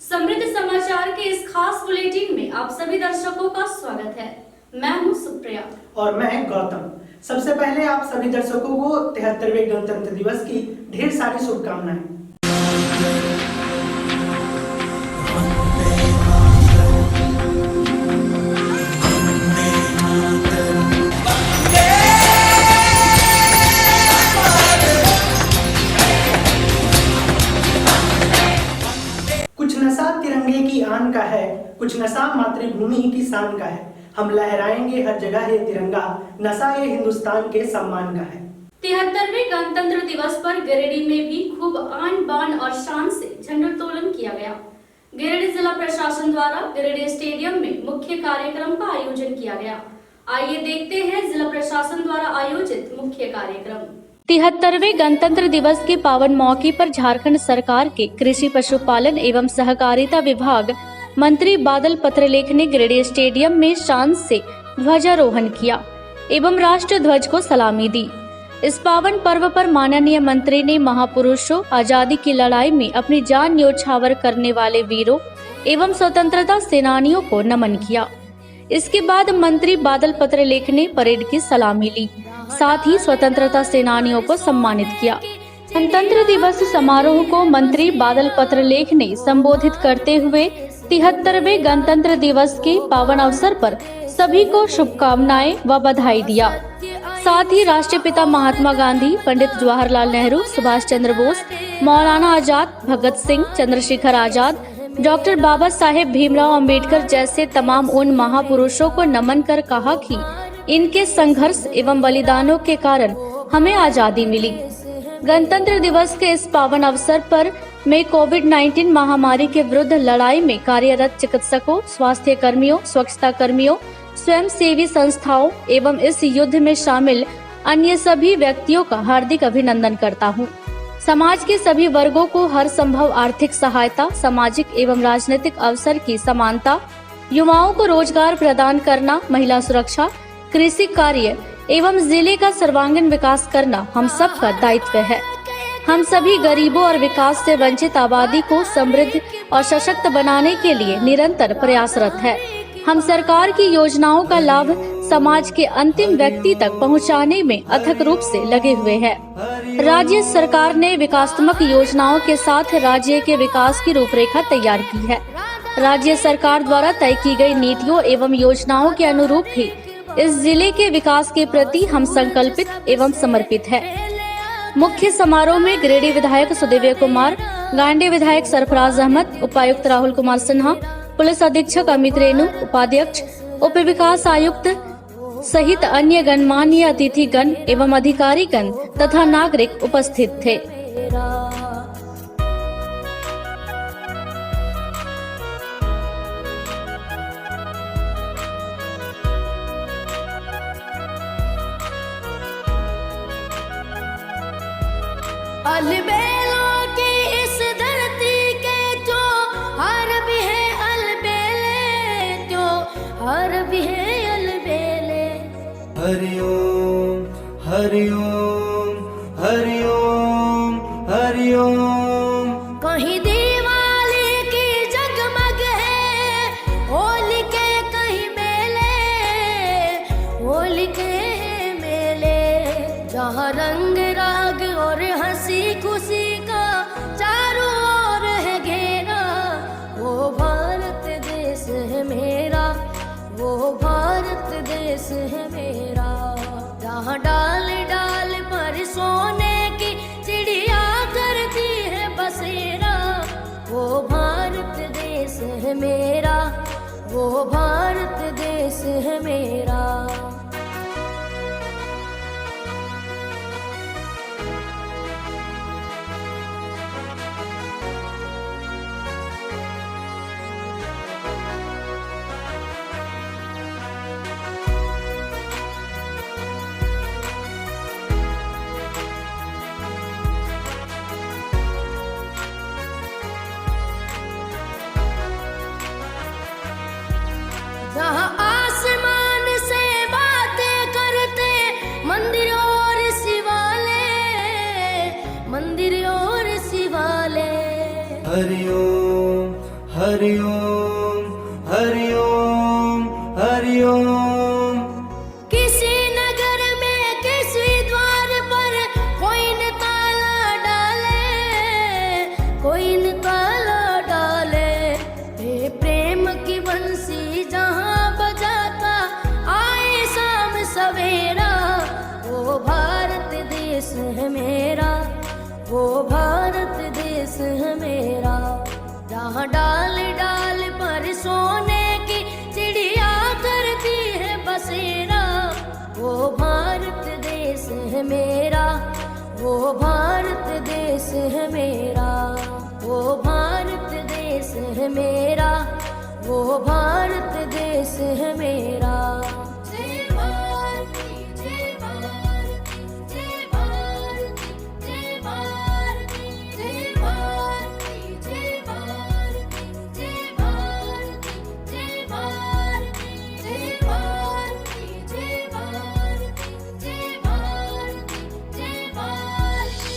समृद्ध समाचार के इस खास बुलेटिन में आप सभी दर्शकों का स्वागत है। मैं हूं सुप्रिया और मैं गौतम। सबसे पहले आप सभी दर्शकों को 73वें गणतंत्र दिवस की ढेर सारी शुभकामनाएं। कुछ नशा तिरंगे की आन का है, कुछ नशा मातृभूमि की शान का है। हम लहराएंगे हर जगह ये तिरंगा, नशा ये हिंदुस्तान के सम्मान का है। 73वें गणतंत्र दिवस पर गिरिडीह में भी खूब आन बान और शान से झंडोत्तोलन किया गया। गिरिडीह जिला प्रशासन द्वारा गिरिडीह स्टेडियम में मुख्य कार्यक्रम का आयोजन किया गया। आइए देखते हैं जिला प्रशासन द्वारा आयोजित मुख्य कार्यक्रम। 73वें गणतंत्र दिवस के पावन मौके पर झारखंड सरकार के कृषि पशुपालन एवं सहकारिता विभाग मंत्री बादल पत्रलेख ने गिरिडीह स्टेडियम में शान से ध्वजारोहण किया एवं राष्ट्र ध्वज को सलामी दी। इस पावन पर्व पर माननीय मंत्री ने महापुरुषों आजादी की लड़ाई में अपनी जान न्योछावर करने वाले वीरों एवं स्वतंत्रता सेनानियों को नमन किया। इसके बाद मंत्री बादल पत्रलेख ने परेड की सलामी ली, साथ ही स्वतंत्रता सेनानियों को सम्मानित किया। गणतंत्र दिवस समारोह को मंत्री बादल पत्रलेख ने संबोधित करते हुए 73वें गणतंत्र दिवस के पावन अवसर पर सभी को शुभकामनाएं व बधाई दिया। साथ ही राष्ट्रपिता महात्मा गांधी, पंडित जवाहरलाल नेहरू, सुभाष चंद्र बोस, मौलाना आजाद, भगत सिंह, चंद्रशेखर आजाद, डॉक्टर बाबा साहेब भीमराव अंबेडकर जैसे तमाम उन महापुरुषों को नमन कर कहा कि इनके संघर्ष एवं बलिदानों के कारण हमें आजादी मिली। गणतंत्र दिवस के इस पावन अवसर पर मैं कोविड-19 महामारी के विरुद्ध लड़ाई में कार्यरत चिकित्सकों, स्वास्थ्य कर्मियों, स्वच्छता कर्मियों, स्वयं सेवी संस्थाओं एवं इस युद्ध में शामिल अन्य सभी व्यक्तियों का हार्दिक अभिनंदन करता हूं। समाज के सभी वर्गों को हर संभव आर्थिक सहायता, सामाजिक एवं राजनीतिक अवसर की समानता, युवाओं को रोजगार प्रदान करना, महिला सुरक्षा, कृषि कार्य एवं जिले का सर्वांगीण विकास करना हम सब का दायित्व है। हम सभी गरीबों और विकास से वंचित आबादी को समृद्ध और सशक्त बनाने के लिए निरंतर प्रयासरत है। हम सरकार की योजनाओं का लाभ समाज के अंतिम व्यक्ति तक पहुंचाने में अथक रूप से लगे हुए हैं। राज्य सरकार ने विकासात्मक योजनाओं के साथ राज्य के विकास की रूपरेखा तैयार की है। राज्य सरकार द्वारा तय की गई नीतियों एवं योजनाओं के अनुरूप ही इस जिले के विकास के प्रति हम संकल्पित एवं समर्पित है। मुख्य समारोह में गिरिडीह विधायक सुदेव्य कुमार, गांडी विधायक सरफराज अहमद, उपायुक्त राहुल कुमार सिन्हा, पुलिस अधीक्षक अमित रेणु, उपाध्यक्ष, उप विकास आयुक्त सहित अन्य गणमान्य अतिथिगण एवं अधिकारीगण तथा नागरिक उपस्थित थे। अलबेलों की इस धरती के जो हर भी है अलबेले, जो हर भी है अलबेले। हरिओम हरिओम हरिओम हरिओम। कहीं दिवाली की जगमग है, होली के कहीं मेले, होली के मेले। जहाँ रंग राग और हंसी खुशी का चारों ओर है घेरा, वो भारत देश है मेरा, वो भारत देश है मेरा। जहाँ डाल डाल पर सोने की चिड़िया करती है बसेरा, वो भारत देश है मेरा, वो भारत देश है मेरा। जहाँ आसमान से बातें करते मंदिर और शिवालय, मंदिर और शिवालय। हरिओम हरि ओम हरि ओम हरि ओम। किसी नगर में किसी द्वार पर कोई न ताला डाले, कोई न ताला डाले। हे प्रेम की बंसी जहाँ बजाता आए शाम सवेरा, वो भारत देश है मेरा, वो भारत देश है मेरा। जहाँ डाल डाल पर सोने की चिड़िया करती है बसेरा, वो भारत देश है मेरा, वो भारत देश है मेरा, वो भारत देश है मेरा, वो भारत देश है मेरा। जय भारती जय भारती जय भारती जय भारती जय भारती जय भारती जय भारती जय भारती जय भारती जय भारती जय भारती जय भारती।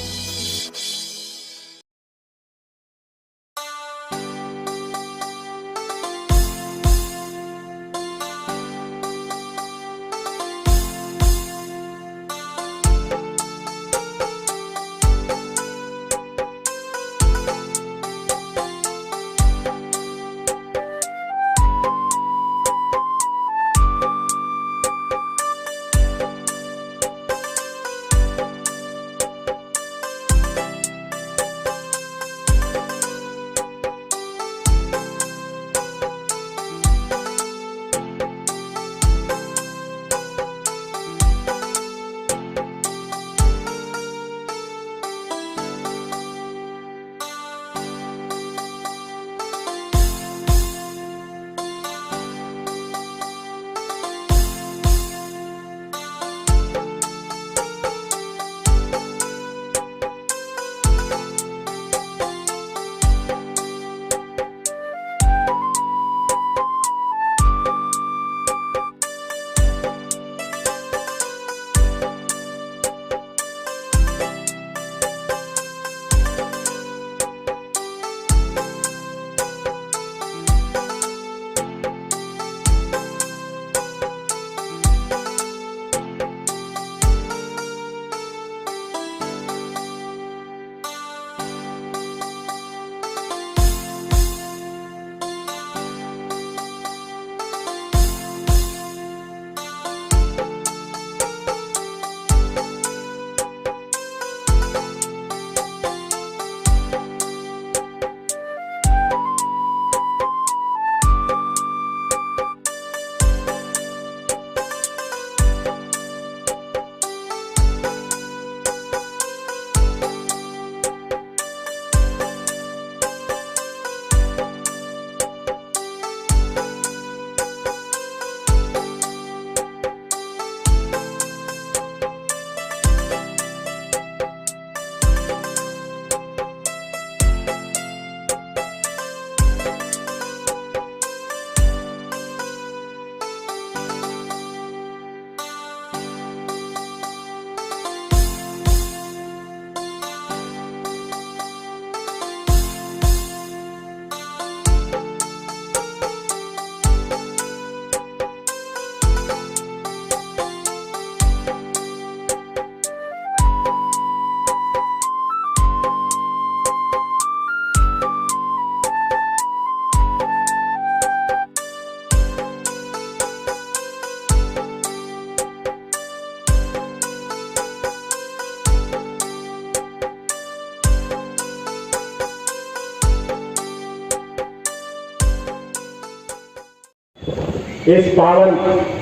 इस पावन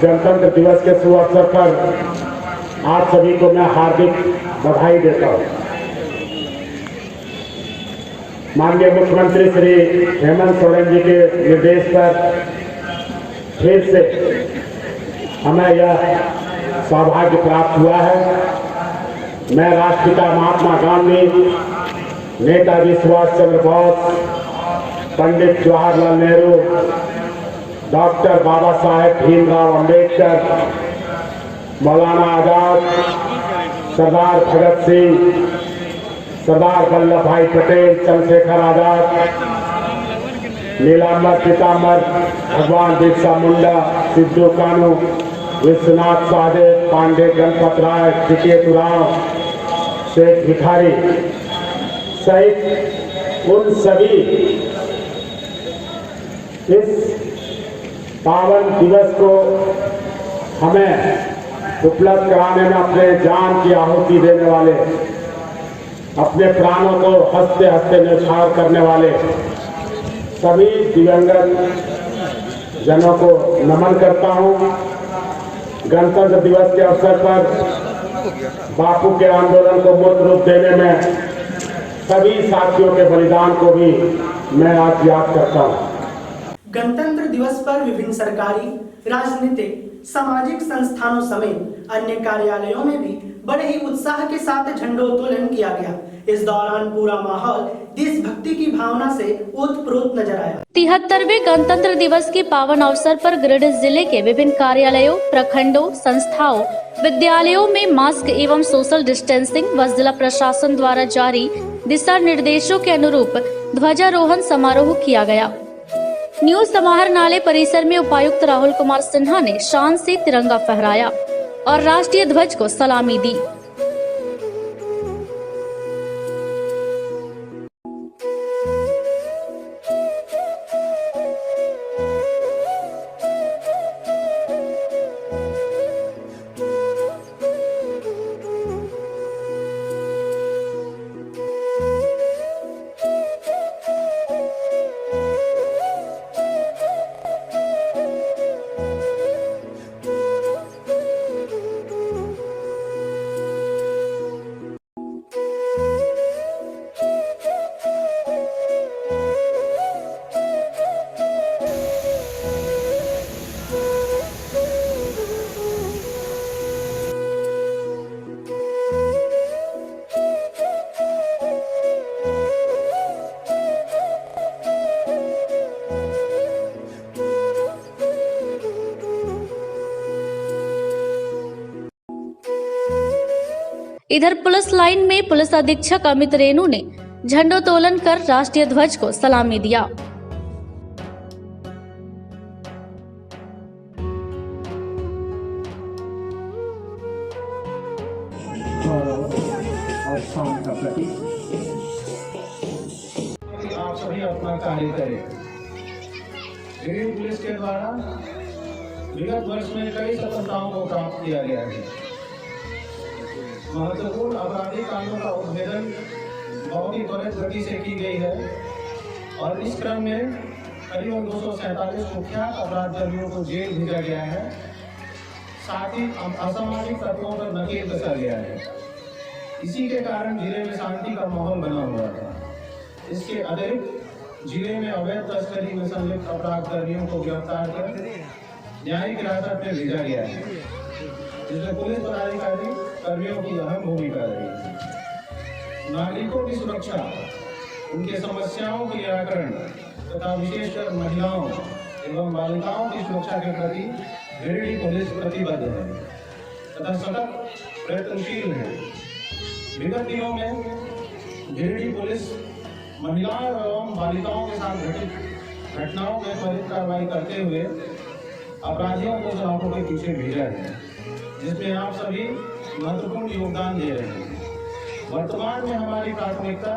गणतंत्र दिवस के शुभ अवसर पर आप सभी को मैं हार्दिक बधाई देता हूं। माननीय मुख्यमंत्री श्री हेमंत सोरेन जी के निर्देश पर फिर से हमें यह सौभाग्य प्राप्त हुआ है। मैं राष्ट्रपिता महात्मा गांधी, नेताजी सुभाष चंद्र बोस, पंडित जवाहरलाल नेहरू, डॉक्टर बाबा साहेब भीमराव अंबेडकर, मौलाना आजाद, सरदार भगत सिंह, सरदार वल्लभ भाई पटेल, चंद्रशेखर आजाद, नीलांबर पीताम्बर, भगवान बिरसा मुंडा, सिद्धू कानू, विश्वनाथ सहदेव, पांडे गणपत राय, टिकेतुराव, शेख भिखारी सहित उन सभी इस पावन दिवस को हमें उपलब्ध कराने में अपने जान की आहुति देने वाले, अपने प्राणों को हंसते हंसते न्यौछावर करने वाले सभी दिवंगत जनों को नमन करता हूं। गणतंत्र दिवस के अवसर पर बापू के आंदोलन को मूर्त रूप देने में सभी साथियों के बलिदान को भी मैं आज याद करता हूं। गणतंत्र दिवस पर विभिन्न सरकारी, राजनीतिक, सामाजिक संस्थानों समेत अन्य कार्यालयों में भी बड़े ही उत्साह के साथ झंडोत्तोलन किया गया। इस दौरान पूरा माहौल देशभक्ति की भावना से ओतप्रोत नजर आया। 73वें गणतंत्र दिवस के पावन अवसर पर गिरिडीह जिले के विभिन्न कार्यालयों, प्रखंडों, संस्थाओं, विद्यालयों में मास्क एवं सोशल डिस्टेंसिंग व जिला प्रशासन द्वारा जारी दिशा निर्देशों के अनुरूप ध्वजारोहण समारोह किया गया। न्यू समाहरणालय परिसर में उपायुक्त राहुल कुमार सिन्हा ने शान से तिरंगा फहराया और राष्ट्रीय ध्वज को सलामी दी। इधर पुलिस लाइन में पुलिस अधीक्षक अमित रेणु ने झंडोत्तोलन कर राष्ट्रीय ध्वज को सलामी दिया। और शाम का प्रतीक आप सभी अपना कार्य करें। गिरिडीह पुलिस के द्वारा विगत वर्ष में कई सफलताओं को प्राप्त किया गया है। महत्वपूर्ण आपराधिक कांडों का उद्भेदन बहुत ही त्वरित गति से की गई है और इस क्रम में करीबन 247 कुख्यात अपराधियों को जेल भेजा गया है। साथ ही असामाजिक तत्वों पर नकेल कसा गया है। इसी के कारण जिले में शांति का माहौल बना हुआ था। इसके अतिरिक्त जिले में अवैध तस्करी में संलिप्त अपराध कर्मियों को गिरफ्तार कर न्यायिक हिरासत में भेजा गया है, जिसमें पुलिस पदाधिकारी कर्मियों की अहम भूमिका रही है। नागरिकों की सुरक्षा, उनके समस्याओं के निराकरण तथा विशेषकर महिलाओं एवं बालिकाओं की सुरक्षा के प्रति गिरिडीह पुलिस प्रतिबद्ध है तथा सतत प्रयत्नशील है। विगत दिनों में गिरिडीह पुलिस महिलाओं एवं बालिकाओं के साथ घटित घटनाओं में त्वरित कार्रवाई करते हुए अपराधियों को सलाखों के पीछे भेजा है, जिसमें आप सभी महत्वपूर्ण योगदान दे रहे हैं। वर्तमान में हमारी प्राथमिकता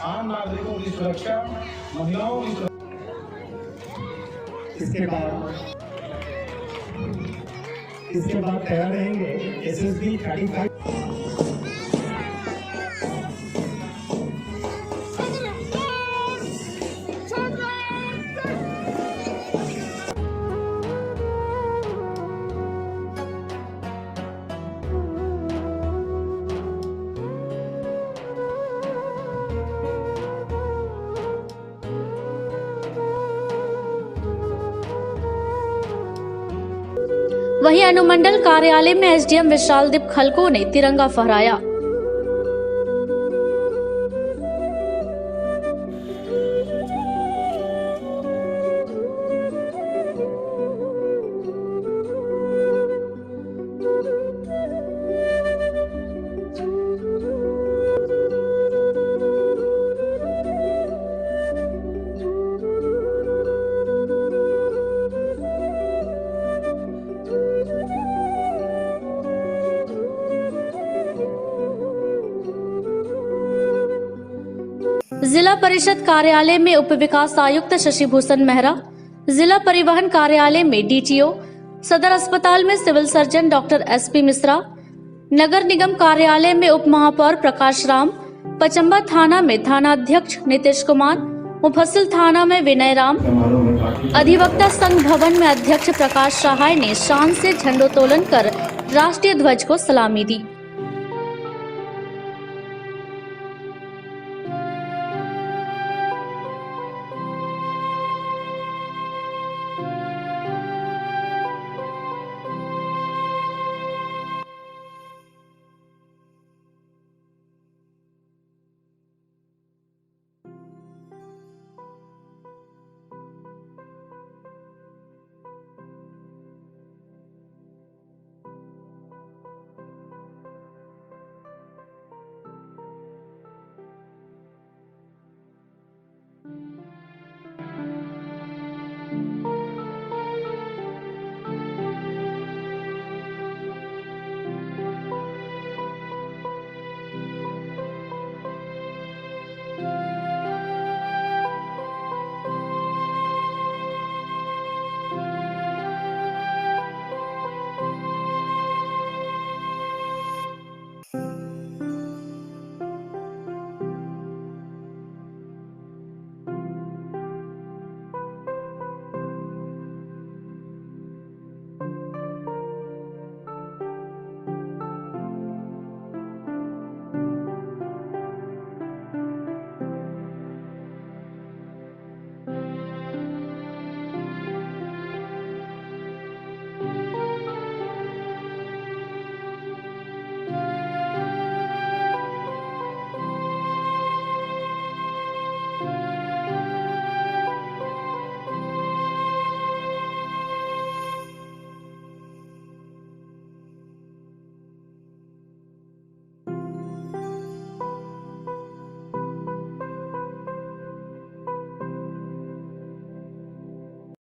आम नागरिकों की सुरक्षा, महिलाओं की सुरक्षा। इसके बाद तैयार रहेंगे SSB 35। वहीं अनुमंडल कार्यालय में SDM विशालदीप खलको ने तिरंगा फहराया। जिला परिषद कार्यालय में उप विकास आयुक्त शशि भूषण मेहरा, जिला परिवहन कार्यालय में डीटीओ, सदर अस्पताल में civil surgeon doctor SP Mishra, नगर निगम कार्यालय में उप महापौर प्रकाश राम, पचम्बा थाना में थाना अध्यक्ष नीतीश कुमार, मुफस्सिल थाना में विनय राम, अधिवक्ता संघ भवन में अध्यक्ष प्रकाश सहाय ने शान से झंडोत्तोलन कर राष्ट्रीय ध्वज को सलामी दी।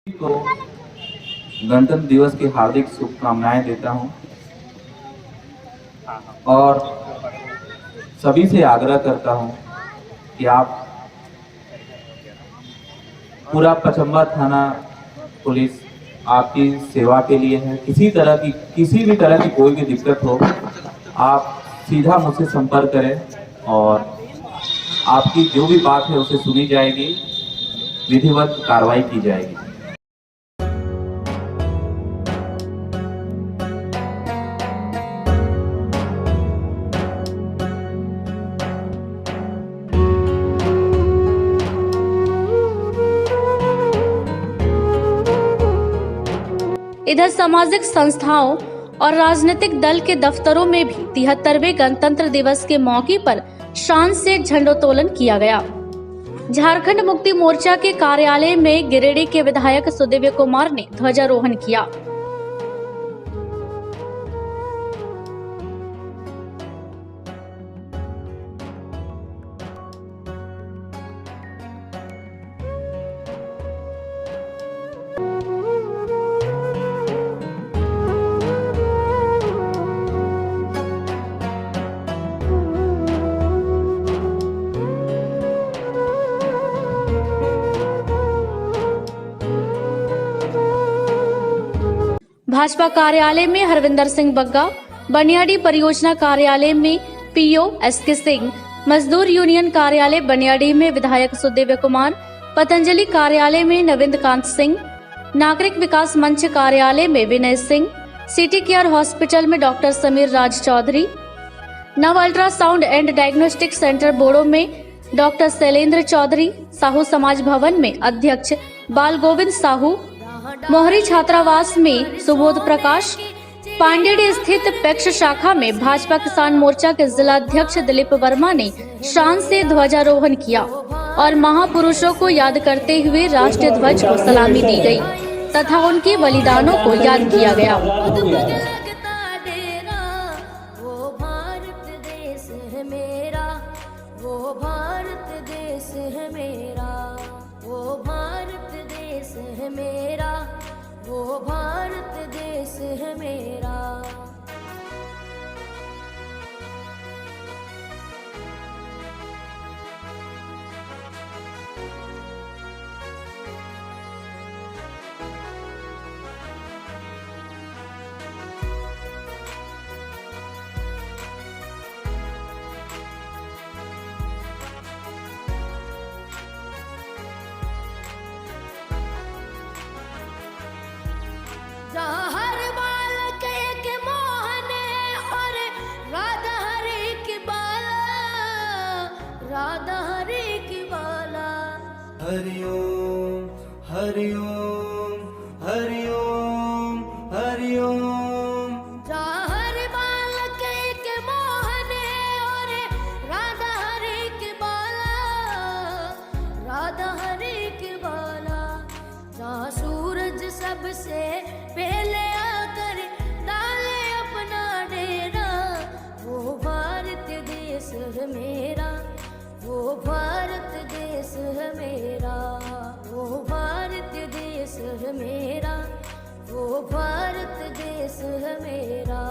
को गणतंत्र दिवस की हार्दिक शुभकामनाएं देता हूं और सभी से आग्रह करता हूं कि आप पूरा पचम्बा थाना पुलिस आपकी सेवा के लिए है। किसी भी तरह की कोई भी दिक्कत हो, आप सीधा मुझसे संपर्क करें और आपकी जो भी बात है उसे सुनी जाएगी, विधिवत कार्रवाई की जाएगी। इधर सामाजिक संस्थाओं और राजनीतिक दल के दफ्तरों में भी 73वें गणतंत्र दिवस के मौके पर शान से झंडोत्तोलन किया गया। झारखंड मुक्ति मोर्चा के कार्यालय में गिरिडीह के विधायक सुदिव्य कुमार ने ध्वजारोहण किया। भाजपा कार्यालय में हरविंदर सिंह बग्गा, बनियाडी परियोजना कार्यालय में पीओ एसके सिंह, मजदूर यूनियन कार्यालय बनियाडी में विधायक सुदिव्य कुमार, पतंजलि कार्यालय में नविंद कांत सिंह, नागरिक विकास मंच कार्यालय में Vinay Singh, city care hospital में डॉक्टर समीर राज चौधरी, नव अल्ट्रासाउंड एंड डायग्नोस्टिक सेंटर बोड़ो में डॉक्टर शैलेंद्र चौधरी, साहू समाज भवन में अध्यक्ष बाल गोविंद साहू, मोहरी छात्रावास में सुबोध प्रकाश, पांडेडी स्थित पैक्ष शाखा में भाजपा किसान मोर्चा के जिला अध्यक्ष दिलीप वर्मा ने शान से ध्वजारोहण किया और महापुरुषों को याद करते हुए राष्ट्रीय ध्वज को सलामी दी गई तथा उनके बलिदानों को याद किया गया। वो भारत देश है मेरा। हरि ओम हरि ओम हरि ओम। जहाँ हर बालक एक मोहन है और राधा हरि के बाला, राधा हरि के बाला। जहाँ सूरज सबसे पहले आकर डाले अपना डेरा, वो भारत देश है मेरा, वो भारत देश है मेरा, वो भारत देश है मेरा, वो भारत देश है मेरा।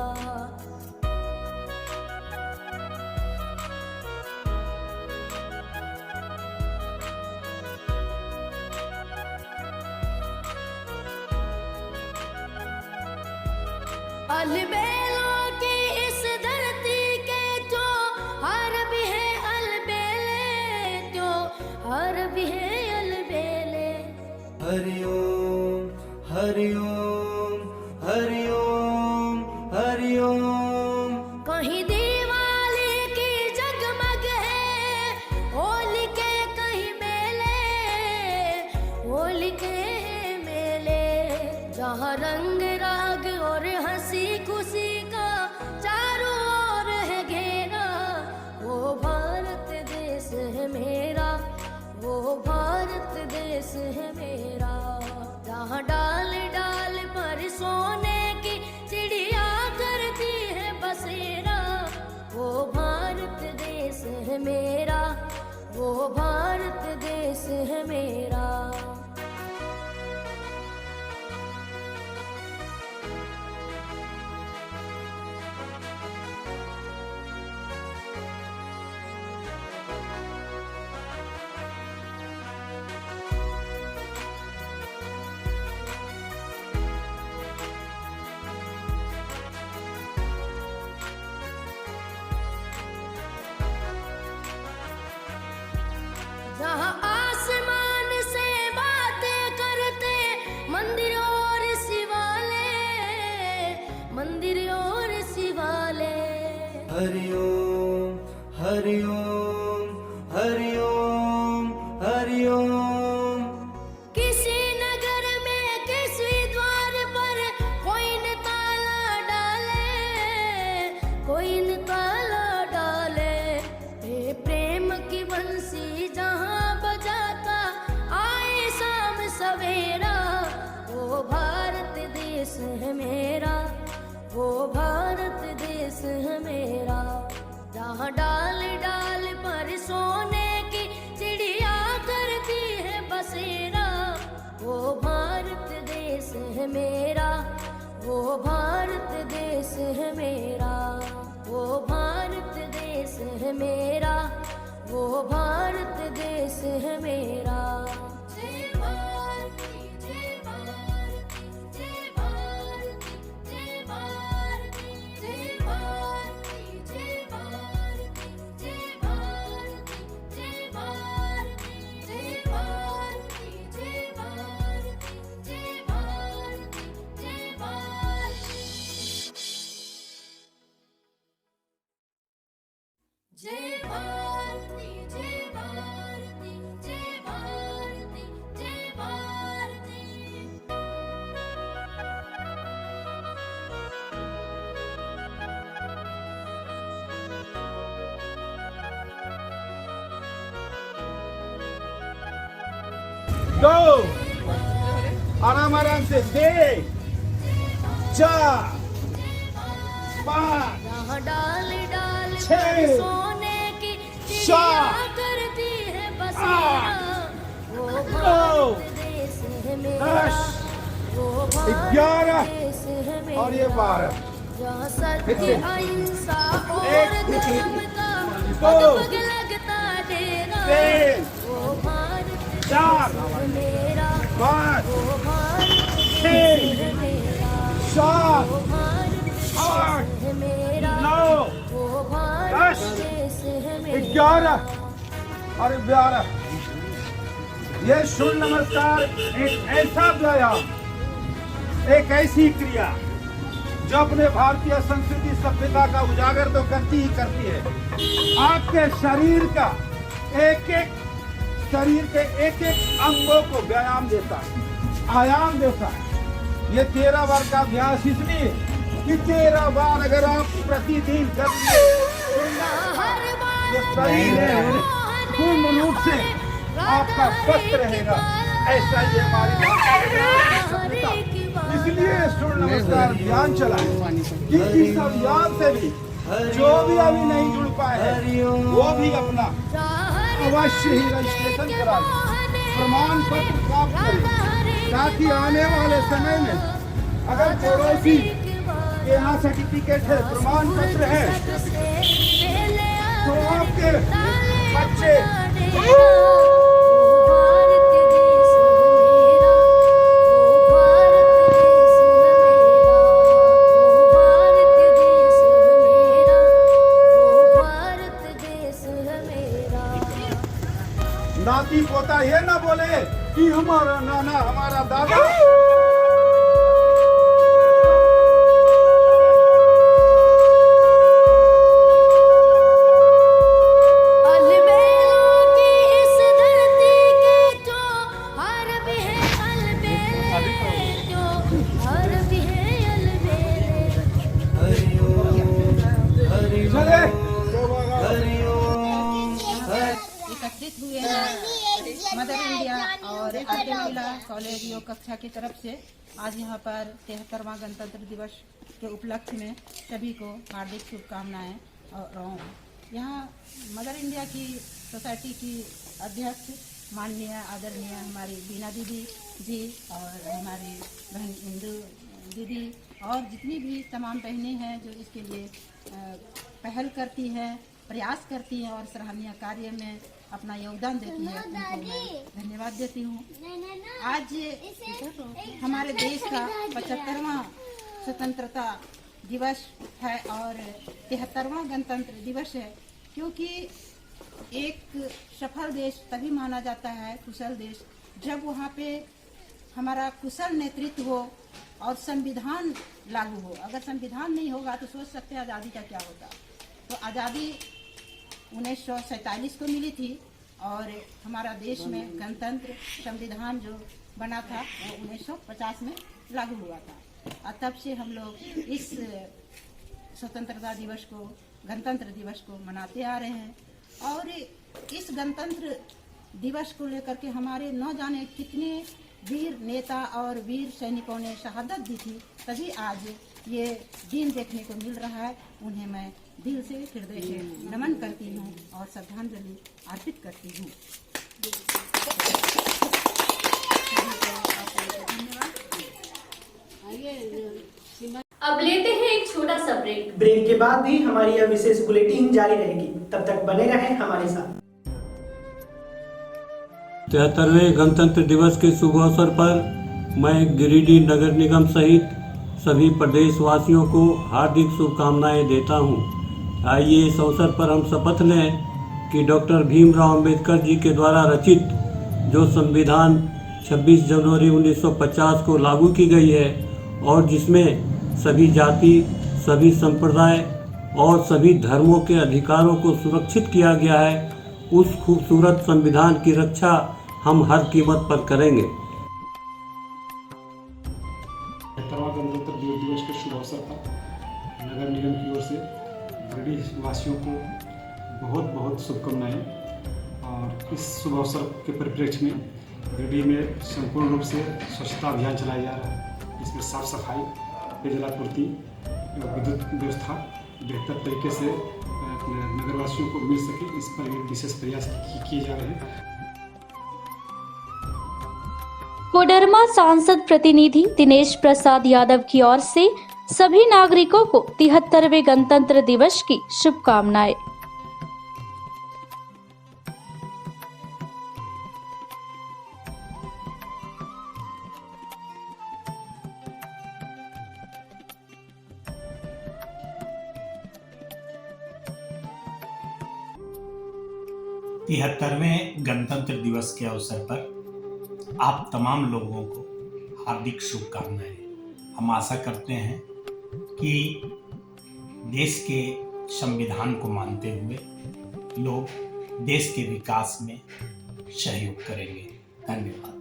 अलबेलों की इस धरती के जो हर भी है अलबेले, जो हर भी है अलबेले। हरि ओम हरि ओम हरि ओम हरि ओम। कहीं दिवाली की जगमग है होली के कहीं मेले, होली के मेले। जहाँ रंग राग और हंसी खुशी का चारों ओर है घेरा, वो भारत देश है मेरा, वो भारत देश है मेरा। जहाँ डाल डाल पर सोने की चिड़िया करती है बसेरा, वो भारत देश है मेरा, वो भारत देश है मेरा। जहाँ आसमान से बातें करते मंदिर और शिवालय, मंदिर और शिवालय। हरि ओम हरि ओम हरि ओम हरि ओम। किसी नगर में किसी द्वार पर कोई न ताला डाले, कोई न ताला डाले। हे प्रेम की बंसी जहाँ बजाता आए शाम सवेरा, वो भारत देश है मेरा, वो भारत देश है मेरा। जहाँ डाल डाल पर सोने की चिड़िया करती है बसेरा, वो भारत देश है मेरा, वो भारत देश है मेरा, वो भारत देश है मेरा, वो भारत देश है मेरा। जय भारती जय भारती जय भारती जय भारती जय भारती जय भारती जय भारती जय भारती जय भारती जय भारती जय भारती जय भारती। जय भारती जय भारती जय भारती जय भारती। दो आराम आराम से 6 4 5 जहाँ डाल डाल छः, पर सोने की चिड़िया सात, करती है बसेरा, वो भारत देश है मेरा, 10, वो भारत 11 देश है मेरा। और ये 12। जहाँ सत्य अहिंसा और एक, धर्म का दो, अद्भुत लगता डेरा, 3, वो भारत देश 4, है मेरा, 5 वो भारत देश 6 है मेरा, 7 वो भारत आठ, देश है मेरा, 9 वो भारत 10, देश है मेरा। 11 और 12। ये सूर्य नमस्कार एक ऐसा व्यायाम, एक ऐसी क्रिया जो अपने भारतीय संस्कृति सभ्यता का उजागर तो करती ही करती है, आपके शरीर का शरीर के एक एक अंगों को व्यायाम देता है। आयाम देता है। ये 13 बार का अभ्यास इसलिए कि 13 बार अगर आप प्रतिदिन करेंगे तो शरीर है पूर्ण रूप से आपका स्वस्थ रहेगा। ऐसा ही हमारी इसलिए सूर्य नमस्कार अभियान चलाए कि इस अभियान से भी जो भी अभी नहीं जुड़ पाए हैं वो भी अपना अवश्य ही रजिस्ट्रेशन करा लें, प्रमाण पत्र प्राप्त करें, ताकि आने वाले समय में अगर पड़ोसी के यहाँ सर्टिफिकेट है, प्रमाण पत्र है, तो आपके बच्चे नाती पोता ये ना बोले कि हमारा नाना हमारा दादा। एकत्रित हुए हैं मदर इंडिया और आर्टिमिला कॉलेज योग कक्षा की तरफ से आज यहाँ पर 73वां गणतंत्र दिवस के उपलक्ष्य में सभी को हार्दिक शुभकामनाएं। और यहाँ मदर इंडिया की सोसाइटी की अध्यक्ष माननीय आदरणीय हमारी बीना दीदी जी और हमारी बहन इंदु दीदी और जितनी भी तमाम बहनें हैं जो इसके लिए पहल करती हैं, प्रयास करती हैं और सराहनीय कार्य में अपना योगदान देती है, उनको मैं धन्यवाद देती हूँ। आज हमारे देश का 75वां स्वतंत्रता दिवस है और 73वां गणतंत्र दिवस है, क्योंकि एक सफल देश तभी माना जाता है, कुशल देश, जब वहाँ पे हमारा कुशल नेतृत्व हो और संविधान लागू हो। अगर संविधान नहीं होगा तो सोच सकते हैं आज़ादी का क्या होता। तो आज़ादी 1947 को मिली थी और हमारा देश में गणतंत्र संविधान जो बना था वो 1950 में लागू हुआ था। और तब से हम लोग इस स्वतंत्रता दिवस को, गणतंत्र दिवस को मनाते आ रहे हैं। और इस गणतंत्र दिवस को लेकर के हमारे न जाने कितने वीर नेता और वीर सैनिकों ने शहादत दी थी, तभी आज ये दिन देखने को मिल रहा है। उन्हें मैं दिल से, हृदय से नमन करती हूँ और श्रद्धांजलि अर्पित करती हूँ। अब लेते हैं एक छोटा सा ब्रेक। ब्रेक के बाद भी हमारी यह विशेष बुलेटिन जारी रहेगी, तब तक बने रहें हमारे साथ। 73वें गणतंत्र दिवस के शुभ अवसर पर मैं गिरिडीह नगर निगम सहित सभी प्रदेशवासियों को हार्दिक शुभकामनाएं देता हूं। आइए इस अवसर पर हम शपथ लें कि डॉक्टर भीमराव अंबेडकर जी के द्वारा रचित जो संविधान 26 जनवरी 1950 को लागू की गई है और जिसमें सभी जाति, सभी संप्रदाय और सभी धर्मों के अधिकारों को सुरक्षित किया गया है, उस खूबसूरत संविधान की रक्षा हम हर कीमत पर करेंगे। 73वां गणतंत्र दिवस के शुभ अवसर पर नगर निगम की ओर से गिरिडीह वासियों को बहुत बहुत शुभकामनाएं। और इस शुभ अवसर के परिप्रेक्ष्य में गिरिडीह में संपूर्ण रूप से स्वच्छता अभियान चलाया जा रहा है। इसमें साफ सफाई, पेयजलापूर्ति, विद्युत व्यवस्था बेहतर तरीके से नगरवासियों को मिल सके, इस पर विशेष प्रयास किए जा रहे हैं। कोडरमा सांसद प्रतिनिधि दिनेश प्रसाद यादव की ओर से सभी नागरिकों को 73वें गणतंत्र दिवस की शुभकामनाएं। तिहत्तरवें गणतंत्र दिवस के अवसर पर आप तमाम लोगों को हार्दिक शुभकामनाएं। हम आशा करते हैं कि देश के संविधान को मानते हुए लोग देश के विकास में सहयोग करेंगे। धन्यवाद।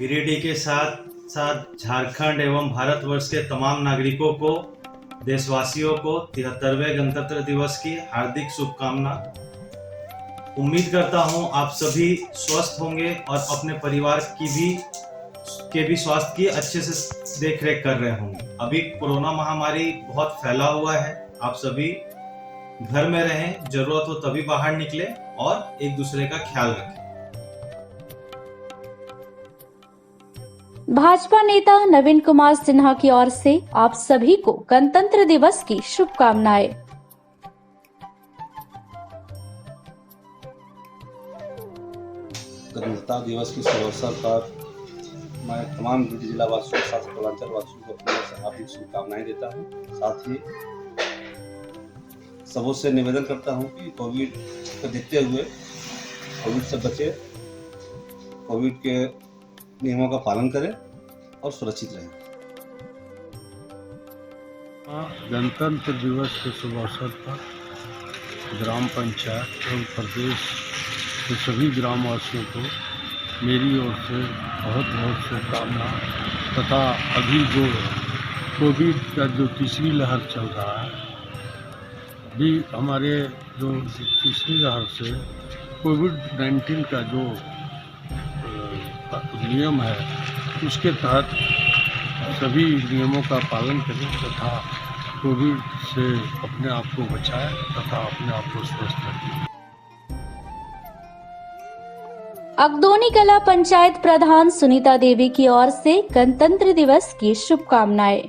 गिरिडीह के साथ साथ झारखंड एवं भारतवर्ष के तमाम नागरिकों को, देशवासियों को 73वें गणतंत्र दिवस की हार्दिक शुभकामना। उम्मीद करता हूं आप सभी स्वस्थ होंगे और अपने परिवार के भी स्वास्थ्य की अच्छे से देखरेख कर रहे होंगे। अभी कोरोना महामारी बहुत फैला हुआ है। आप सभी घर में रहें, जरूरत हो तभी बाहर निकले और एक दूसरे का ख्याल रखें। भाजपा नेता नवीन कुमार सिन्हा की ओर से आप सभी को गणतंत्र दिवस की शुभकामनाएं। गणतंत्रता दिवस की शुभ अवसर पर मैं तमाम गिरिडीह जिला वासियों के साथ पूर्वांचल वासियों को अपनी ओर से हार्दिक शुभकामनाएं देता हूं। साथ ही सबों से निवेदन करता हूं कि कोविड को देखते हुए कोविड से बचे, कोविड के नियमों का पालन करें और सुरक्षित रहें। गणतंत्र दिवस के शुभ अवसर पर ग्राम पंचायत एवं प्रदेश के सभी ग्रामवासियों को मेरी ओर से बहुत बहुत शुभकामना तथा अभी जो कोविड का जो तीसरी लहर चल रहा है, अभी हमारे जो तीसरी लहर से कोविड-19 का जो नियम है उसके तहत सभी नियमों का पालन करें तथा कोविड से अपने आप को बचाएं तथा अपने आप को स्वस्थ रखें। अगदोनी कला पंचायत प्रधान सुनीता देवी की ओर से गणतंत्र दिवस की शुभकामनाएं।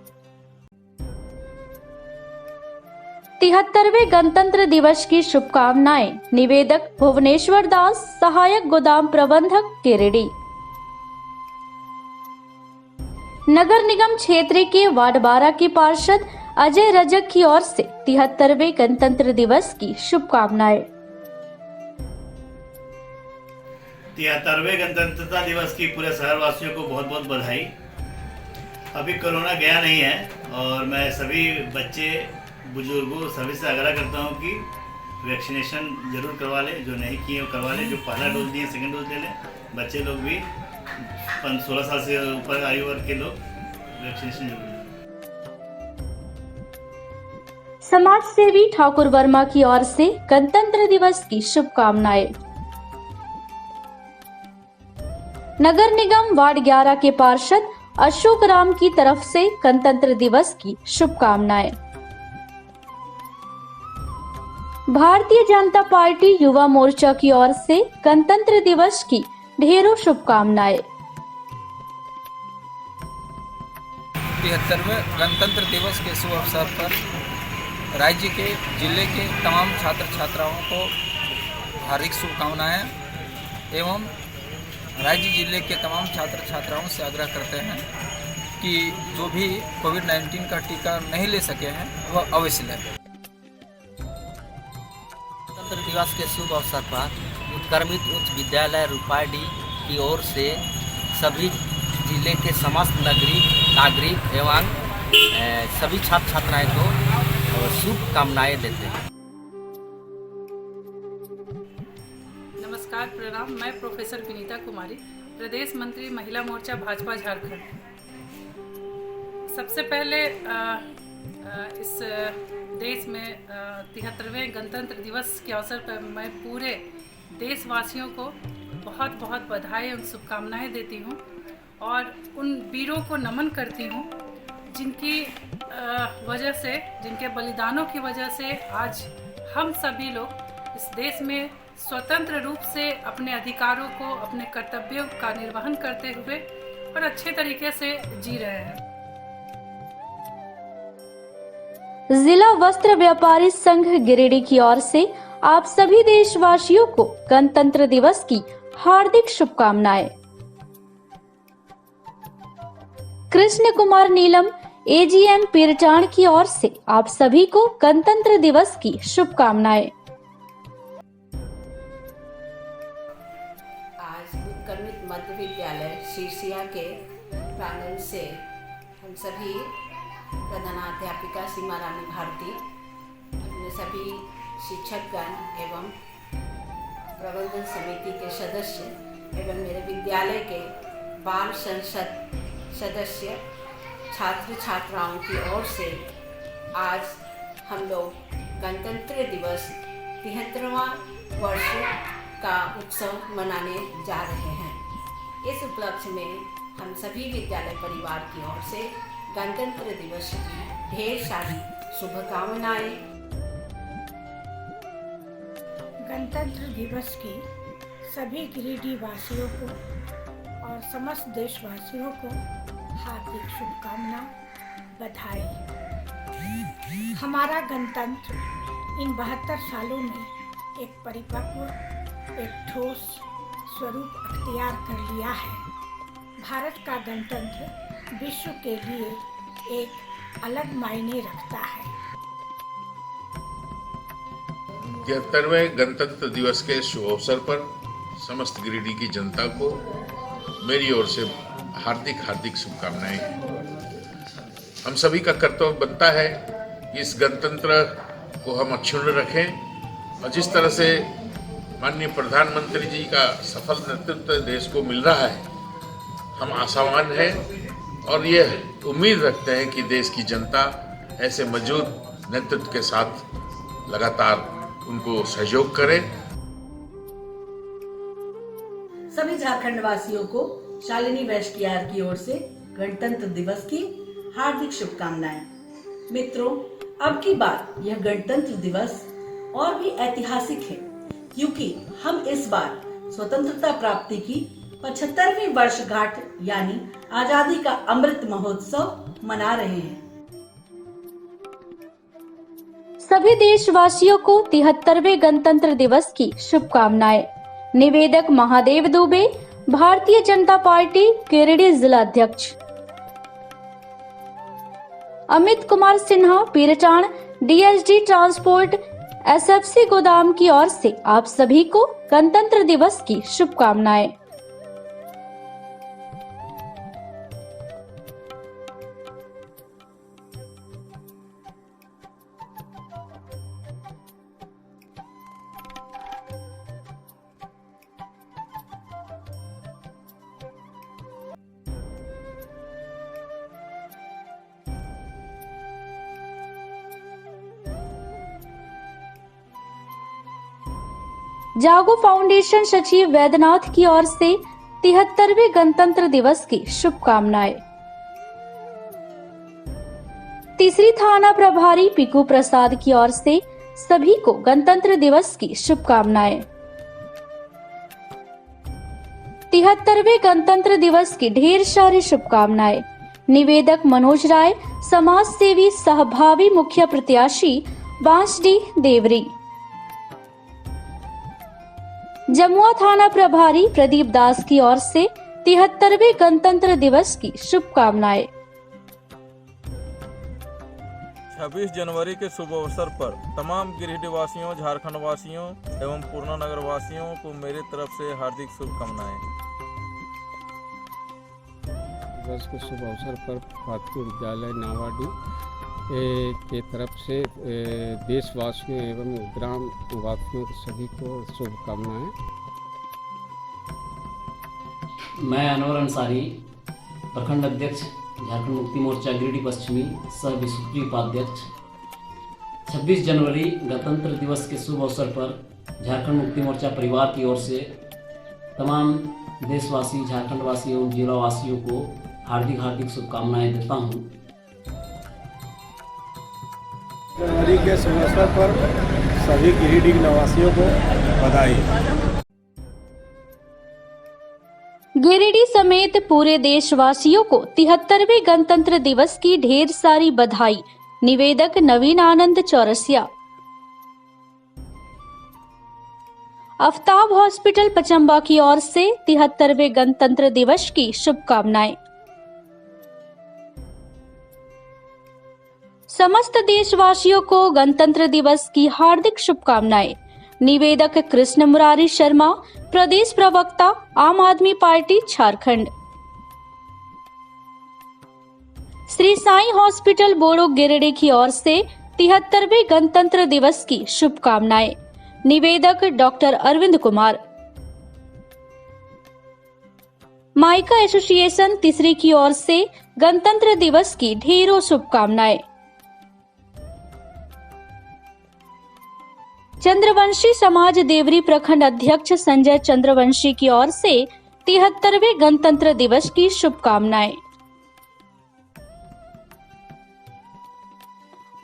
73वें गणतंत्र दिवस की शुभकामनाएं। निवेदक भुवनेश्वर दास, सहायक गोदाम प्रबंधक, गिरिडीह। नगर निगम क्षेत्र के वार्ड 12 के पार्षद अजय रजक की ओर से 73वें गणतंत्र दिवस की शुभकामनाएं। 73वें गणतंत्रता दिवस की पूरे शहरवासियों को बहुत बहुत बधाई। अभी कोरोना गया नहीं है और मैं सभी बच्चे, बुजुर्गों सभी से आग्रह करता हूं कि वैक्सीनेशन जरूर करवा लें। जो नहीं किए वो करवा लें। जो पहला डोज दिए सेकंड डोज ले लें। बच्चे लोग भी 16 साल से ऊपर आयु वर्ग के लोग वैक्सीनेशन जरूर लें। समाज सेवी ठाकुर वर्मा की ओर से गणतंत्र दिवस की शुभकामनाएं। नगर निगम वार्ड 11 के पार्षद अशोक राम की तरफ से गणतंत्र दिवस की शुभकामनाएं। भारतीय जनता पार्टी युवा मोर्चा की ओर से गणतंत्र दिवस की ढेरों शुभकामनाएं। 73वें गणतंत्र दिवस के शुभ अवसर पर राज्य के जिले के तमाम छात्र छात्राओं को हार्दिक शुभकामनाएं एवं राज्य जिले के तमाम छात्र छात्राओं से आग्रह करते हैं कि जो भी कोविड-19 का टीका नहीं ले सके हैं वह अवश्य लें। गणतंत्र दिवस के शुभ अवसर पर उत्क्रमित उच्च विद्यालय रूपाडीह की ओर से सभी जिले के समस्त नागरिक एवं सभी छात्र छात्राएं को शुभकामनाएं देते हैं। नमस्कार, प्रणाम। मैं प्रोफेसर विनीता कुमारी, प्रदेश मंत्री महिला मोर्चा भाजपा झारखंड। सबसे पहले इस देश में 73वें गणतंत्र दिवस के अवसर पर मैं पूरे देशवासियों को बहुत बहुत बधाई और शुभकामनाएं देती हूं और उन वीरों को नमन करती हूं जिनकी वजह से, जिनके बलिदानों की वजह से आज हम सभी लोग इस देश में स्वतंत्र रूप से अपने अधिकारों को, अपने कर्तव्यों का निर्वहन करते हुए और अच्छे तरीके से जी रहे हैं। जिला वस्त्र व्यापारी संघ गिरिडीह की ओर से आप सभी देशवासियों को गणतंत्र दिवस की हार्दिक शुभकामनाएं। कृष्ण कुमार नीलम, एजीएम पीरटाण की ओर से आप सभी को गणतंत्र दिवस की शुभकामनाएं। आज उत्क्रमित मध्य विद्यालय शीर्षिया के प्रांगण से हम सभी प्रधानाध्यापिका सीमा रानी भारती, अपने सभी शिक्षकगण एवं प्रबंधन समिति के सदस्य एवं मेरे विद्यालय के बाल संसद सदस्य छात्र छात्राओं की ओर से आज हम लोग गणतंत्र दिवस 73वां वर्ष का उत्सव मनाने जा रहे हैं। इस उपलक्ष्य में हम सभी विद्यालय परिवार की ओर से गणतंत्र दिवस की ढेर सारी शुभकामनाएं। गणतंत्र दिवस की सभी गिरिडीह वासियों को और समस्त देशवासियों को हार्दिक शुभकामना, बधाई। हमारा गणतंत्र इन 72 सालों में एक परिपक्व, एक ठोस स्वरूप अख्तियार कर लिया है। भारत का गणतंत्र विश्व के लिए एक अलग मायने रखता है। 73वें गणतंत्र दिवस के शुभ अवसर पर समस्त गिरिडीह की जनता को मेरी ओर से हार्दिक शुभकामनाएं। हम सभी का कर्तव्य बनता है कि इस गणतंत्र को हम अक्षुण्ण रखें और जिस तरह से माननीय प्रधानमंत्री जी का सफल नेतृत्व देश को मिल रहा है, हम आशावान हैं और ये उम्मीद रखते हैं कि देश की जनता ऐसे मौजूद नेतृत्व के साथ लगातार उनको सहयोग करें। सभी झारखंड वासियों को शालिनी वैश्कियार की ओर से गणतंत्र दिवस की हार्दिक शुभकामनाएं। मित्रों, अब की बार यह गणतंत्र दिवस और भी ऐतिहासिक है क्योंकि हम इस बार स्वतंत्रता प्राप्ति की 75वीं वर्षगांठ यानी आजादी का अमृत महोत्सव मना रहे हैं। सभी देशवासियों को 73वें गणतंत्र दिवस की शुभकामनाएं। निवेदक महादेव दुबे, भारतीय जनता पार्टी गिरिडीह जिला अध्यक्ष। Amit Kumar Sinha, Pirtand, DSD transport, SFC गोदाम की ओर से आप सभी को गणतंत्र दिवस की शुभकामनाएं। जागो फाउंडेशन सचिव वैद्यनाथ की ओर से 73वें गणतंत्र दिवस की शुभकामनाएं। तीसरी थाना प्रभारी पिकू प्रसाद की ओर से सभी को गणतंत्र दिवस की शुभकामनाएं। 73वें गणतंत्र दिवस की ढेर सारी शुभकामनाएं। निवेदक मनोज राय, समाज सेवी सहभावी मुख्य प्रत्याशी बांसडीह देवरी। जमुआ थाना प्रभारी प्रदीप दास की ओर से 73वें गणतंत्र दिवस की शुभकामनाएं। 26 जनवरी के शुभ अवसर पर तमाम गिरिडीह वासियों, झारखंड वासियों एवं पूर्णा नगर वासियों को मेरी तरफ से हार्दिक शुभकामनाएं। दिवस के शुभ अवसर पर प्राथमिक विद्यालय नावाडी के तरफ से देशवासियों एवं ग्राम वासियों को सभी को शुभकामनाएं। मैं अनवर अंसारी, प्रखंड अध्यक्ष झारखंड मुक्ति मोर्चा गिरिडीह पश्चिमी, सह विश्व उपाध्यक्ष। 26 जनवरी गणतंत्र दिवस के शुभ अवसर पर झारखंड मुक्ति मोर्चा परिवार की ओर से तमाम देशवासी, झारखंड वासी एवं जिला वासियों को हार्दिक शुभकामनाएं देता हूं। जनवरी के शुभ अवसर पर सभी गिरिडीह निवासियों को बधाई। गिरिडीह समेत पूरे देशवासियों को 73वें गणतंत्र दिवस की ढेर सारी बधाई। निवेदक नवीन आनंद चौरसिया। आफ्ताब हॉस्पिटल पचंबा की ओर से 73वें गणतंत्र दिवस की शुभकामनाएं। समस्त देशवासियों को गणतंत्र दिवस की हार्दिक शुभकामनाएं। निवेदक कृष्ण मुरारी शर्मा, प्रदेश प्रवक्ता आम आदमी पार्टी झारखंड। श्री साईं हॉस्पिटल बोड़ो गिरिडीह की ओर से 73वें गणतंत्र दिवस की शुभकामनाएं। निवेदक doctor Arvind Kumar. Mica Association तीसरी की ओर से गणतंत्र दिवस की ढेरों शुभकामनाएं। चंद्रवंशी समाज देवरी प्रखंड अध्यक्ष संजय चंद्रवंशी की ओर से 73वें गणतंत्र दिवस की शुभकामनाएं।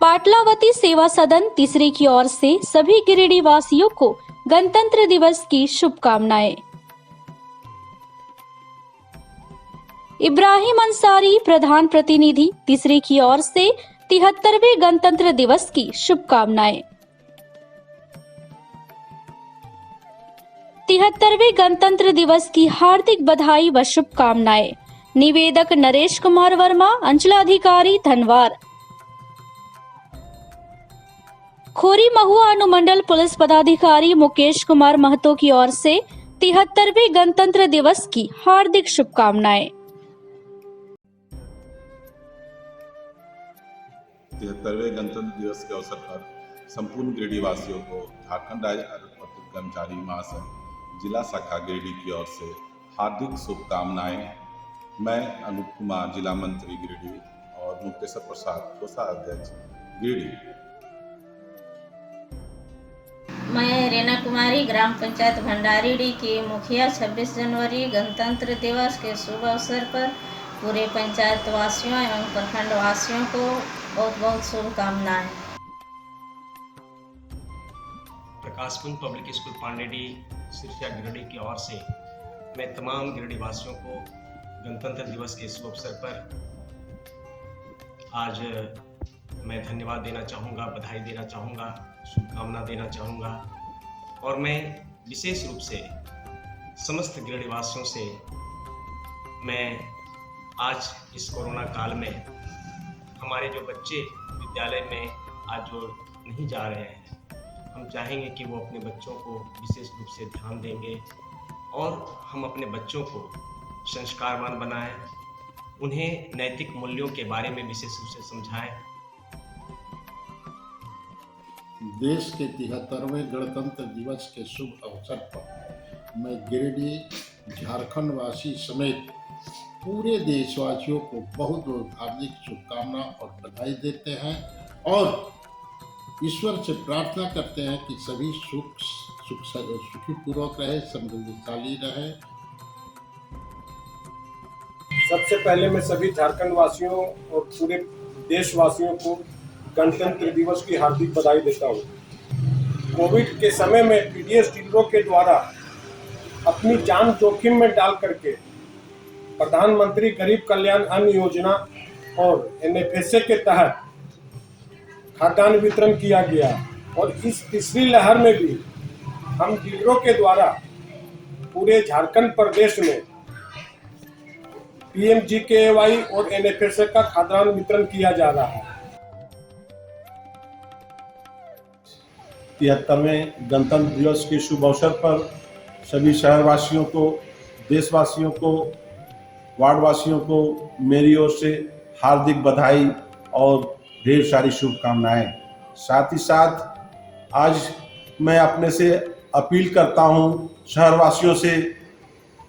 पाटलावती सेवा सदन तीसरी की ओर से सभी गिरिडीह वासियों को गणतंत्र दिवस की शुभकामनाएं। इब्राहिम अंसारी प्रधान प्रतिनिधि तीसरी की ओर से 73वें गणतंत्र दिवस की शुभकामनाएं। 73वें गणतंत्र दिवस की हार्दिक बधाई व शुभकामनाएं। निवेदक नरेश कुमार वर्मा, अंचलाधिकारी धनवार। खोरी महुआ अनुमंडल पुलिस पदाधिकारी मुकेश कुमार महतो की ओर से 73वें गणतंत्र दिवस की हार्दिक शुभकामनाएं। 73वें गणतंत्र दिवस के अवसर पर संपूर्ण गिरिडीह वासियों को झारखंड राज्य पत्रित कर्मचारी महासंघ जिला शाखा गिरिडीह की ओर से हार्दिक शुभकामनाएं। मैं अनूप कुमार, जिला मंत्री गिरिडीह और मुक्तेश्वर प्रसाद कोषाध्यक्ष गिरिडीह। मैं रीना कुमारी, ग्राम पंचायत भंडारीडीह की मुखिया, 26 जनवरी गणतंत्र दिवस के शुभ अवसर पर पूरे पंचायत वासियों एवं प्रखंड वासियों को बहुत बहुत शुभकामनाएं। प्रकाशपुंज पब्लिक स्कूल पांडेडीह सिरसिया गिरिडीह की ओर से मैं तमाम गिरिडीह वासियों को गणतंत्र दिवस के शुभ अवसर पर आज मैं धन्यवाद देना चाहूँगा, बधाई देना चाहूँगा, शुभकामना देना चाहूँगा। और मैं विशेष रूप से समस्त गिरिडीह वासियों से मैं आज इस कोरोना काल में हमारे जो बच्चे विद्यालय में आज जो नहीं जा रहे हैं, हम चाहेंगे कि वो अपने बच्चों को विशेष रूप से ध्यान देंगे और हम अपने बच्चों को संस्कारवान बनाएं, उन्हें नैतिक मूल्यों के बारे में विशेष रूप से समझाएं। देश के 73वें गणतंत्र दिवस के शुभ अवसर पर मैं गिरिडीह झारखंड वासी समेत पूरे देशवासियों को बहुत बहुत हार्दिक शुभकामना और बधाई देते हैं और ईश्वर से प्रार्थना करते हैं कि सभी सुखी पूर्वक रहे, समृद्धशाली रहे। सबसे पहले मैं सभी झारखंड वासियों और पूरे देशवासियों को गणतंत्र दिवस की हार्दिक बधाई देता हूँ। कोविड के समय में पीडीएस डीलरों के द्वारा अपनी जान जोखिम में डाल करके प्रधानमंत्री गरीब कल्याण अन्न योजना और एनएफएसए के तहत खाद्यान्न वितरण किया गया और इस तीसरी लहर में भी हम डीलरों के द्वारा पूरे झारखंड प्रदेश में पीएमजीकेवाई और एनएफएसए का खाद्यान्न वितरण किया जा रहा है। 73वें गणतंत्र दिवस के शुभ अवसर पर सभी शहरवासियों को, देशवासियों को, वार्डवासियों को मेरी ओर से हार्दिक बधाई और ढेर सारी शुभकामनाएं। साथ ही साथ आज मैं अपने से अपील करता हूं शहरवासियों से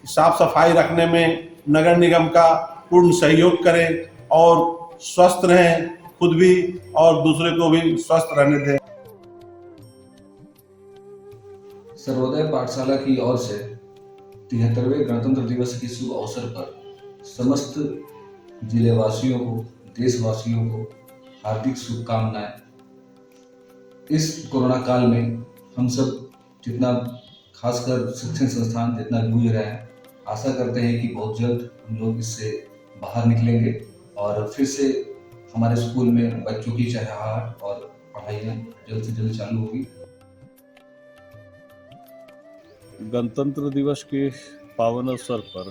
साफ सफाई रखने में नगर निगम का पूर्ण सहयोग करें और स्वस्थ रहें, खुद भी और दूसरे को भी स्वस्थ रहने दें। सर्वोदय पाठशाला की ओर से 73वें गणतंत्र दिवस के शुभ अवसर पर समस्त जिलेवासियों को, देशवासियों को हार्दिक शुभकामनाएं। इस कोरोना काल में हम सब जितना, खासकर शिक्षण संस्थान जितना जूझ रहे हैं, आशा करते हैं कि बहुत जल्द हम लोग इससे बाहर निकलेंगे और फिर से हमारे स्कूल में बच्चों की चहराहट और पढ़ाइयाँ जल्द से जल्द चालू होगी। गणतंत्र दिवस के पावन अवसर पर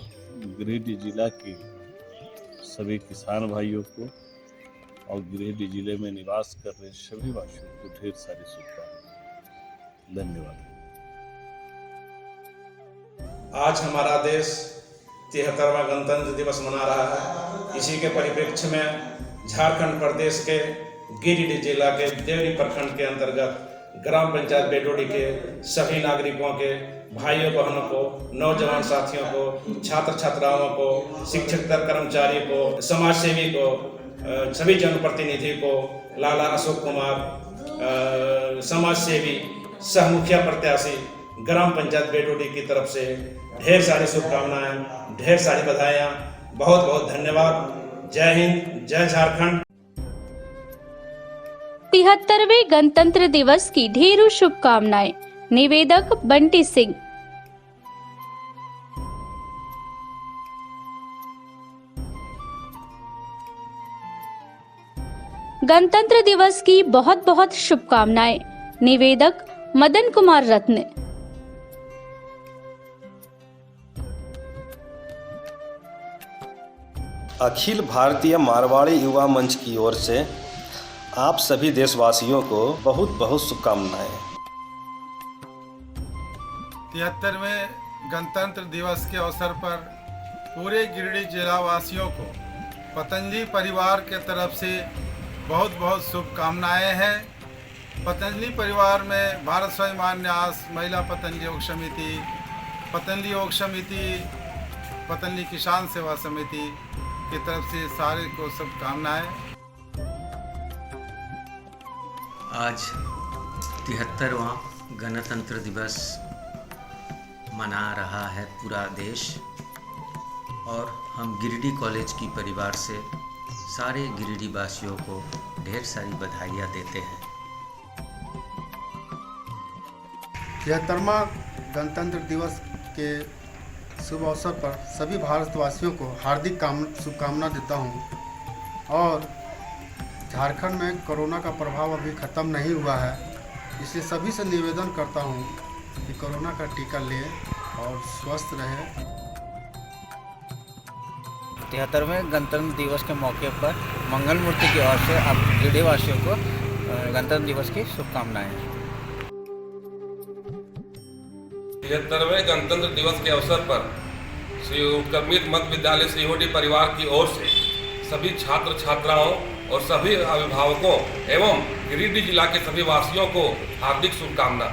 गिरिडीह जिला के सभी किसान भाइयों को और गिरिडीह जिले में निवास कर रहे सभी वासियों को ढेर सारी शुभकामनाएं। धन्यवाद। आज हमारा देश 73वां गणतंत्र दिवस मना रहा है। इसी के परिप्रेक्ष्य में झारखंड प्रदेश के गिरिडीह जिला के देवरी प्रखंड के अंतर्गत ग्राम पंचायत बेडोडी के सभी नागरिकों के भाइयों बहनों को, नौजवान साथियों को, छात्र छात्राओं को, शिक्षक कर्मचारी को, समाज सेवी को, सभी जनप्रतिनिधि को, लाला अशोक कुमार समाज सेवी सह मुखिया प्रत्याशी ग्राम पंचायत बेडोडी की तरफ से ढेर सारी शुभकामनाएं, ढेर सारी बधाइयाँ, बहुत बहुत धन्यवाद। जय हिंद, जय झारखंड। 73वें गणतंत्र दिवस की ढेरों शुभकामनाएं। निवेदक बंटी सिंह। गणतंत्र दिवस की बहुत बहुत शुभकामनाएं। निवेदक मदन कुमार रत्न। अखिल भारतीय मारवाड़ी युवा मंच की ओर से आप सभी देशवासियों को बहुत बहुत शुभकामनाएं। 73वें गणतंत्र दिवस के अवसर पर पूरे गिरिडीह जिला वासियों को पतंजलि परिवार के तरफ से बहुत बहुत शुभकामनाएं हैं। पतंजलि परिवार में भारत स्वाभिमान न्यास, महिला पतंजलि योग समिति, पतंजलि योग समिति, पतंजलि किसान सेवा समिति की तरफ से सारे को शुभकामनाएं। आज 73वां गणतंत्र दिवस मना रहा है पूरा देश और हम गिरिडीह कॉलेज की परिवार से सारे गिरिडीह वासियों को ढेर सारी बधाइयाँ देते हैं। 73वां गणतंत्र दिवस के शुभ अवसर पर सभी भारतवासियों को हार्दिक शुभकामना देता हूं और झारखंड में कोरोना का प्रभाव अभी ख़त्म नहीं हुआ है, इसलिए सभी से निवेदन करता हूं कि कोरोना का टीका लें और स्वस्थ रहें। 73वें गणतंत्र दिवस के मौके पर मंगल मूर्ति की ओर से आप गिरिडीह वासियों को गणतंत्र दिवस की शुभकामनाएं। 73वें गणतंत्र दिवस के अवसर पर श्री उत्क्रमित मध्य विद्यालय सीहोडी परिवार की ओर से सभी छात्र छात्राओं और सभी अभिभावकों एवं गिरिडीह जिला के सभी वासियों को हार्दिक शुभकामना।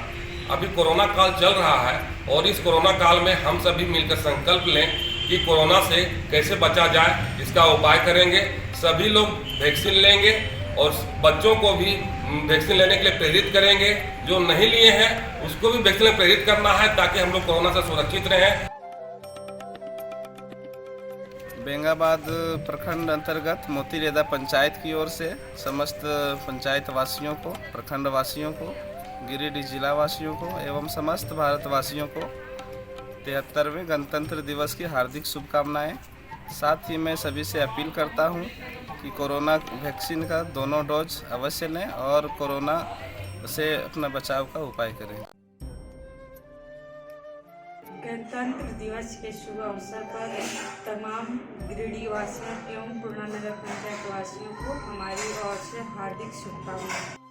अभी कोरोना काल चल रहा है और इस कोरोना काल में हम सभी मिलकर संकल्प लें कि कोरोना से कैसे बचा जाए, इसका उपाय करेंगे। सभी लोग वैक्सीन लेंगे और बच्चों को भी वैक्सीन लेने के लिए प्रेरित करेंगे। जो नहीं लिए हैं उसको भी वैक्सीन में प्रेरित करना है ताकि हम लोग कोरोना से सुरक्षित रहें। बेंगाबाद प्रखंड अंतर्गत मोतीरेदा पंचायत की ओर से समस्त पंचायत वासियों को, प्रखंड वासियों को, गिरिडीह जिला वासियों को एवं समस्त भारतवासियों को 73वें गणतंत्र दिवस की हार्दिक शुभकामनाएं। साथ ही मैं सभी से अपील करता हूं कि कोरोना वैक्सीन का दोनों डोज अवश्य लें और कोरोना से अपना बचाव का उपाय करें। गणतंत्र दिवस के शुभ अवसर पर तमाम गिरिडीह वासियों एवं पूर्णा नगर पंचायत वासियों को हमारी ओर से हार्दिक शुभकामनाएं।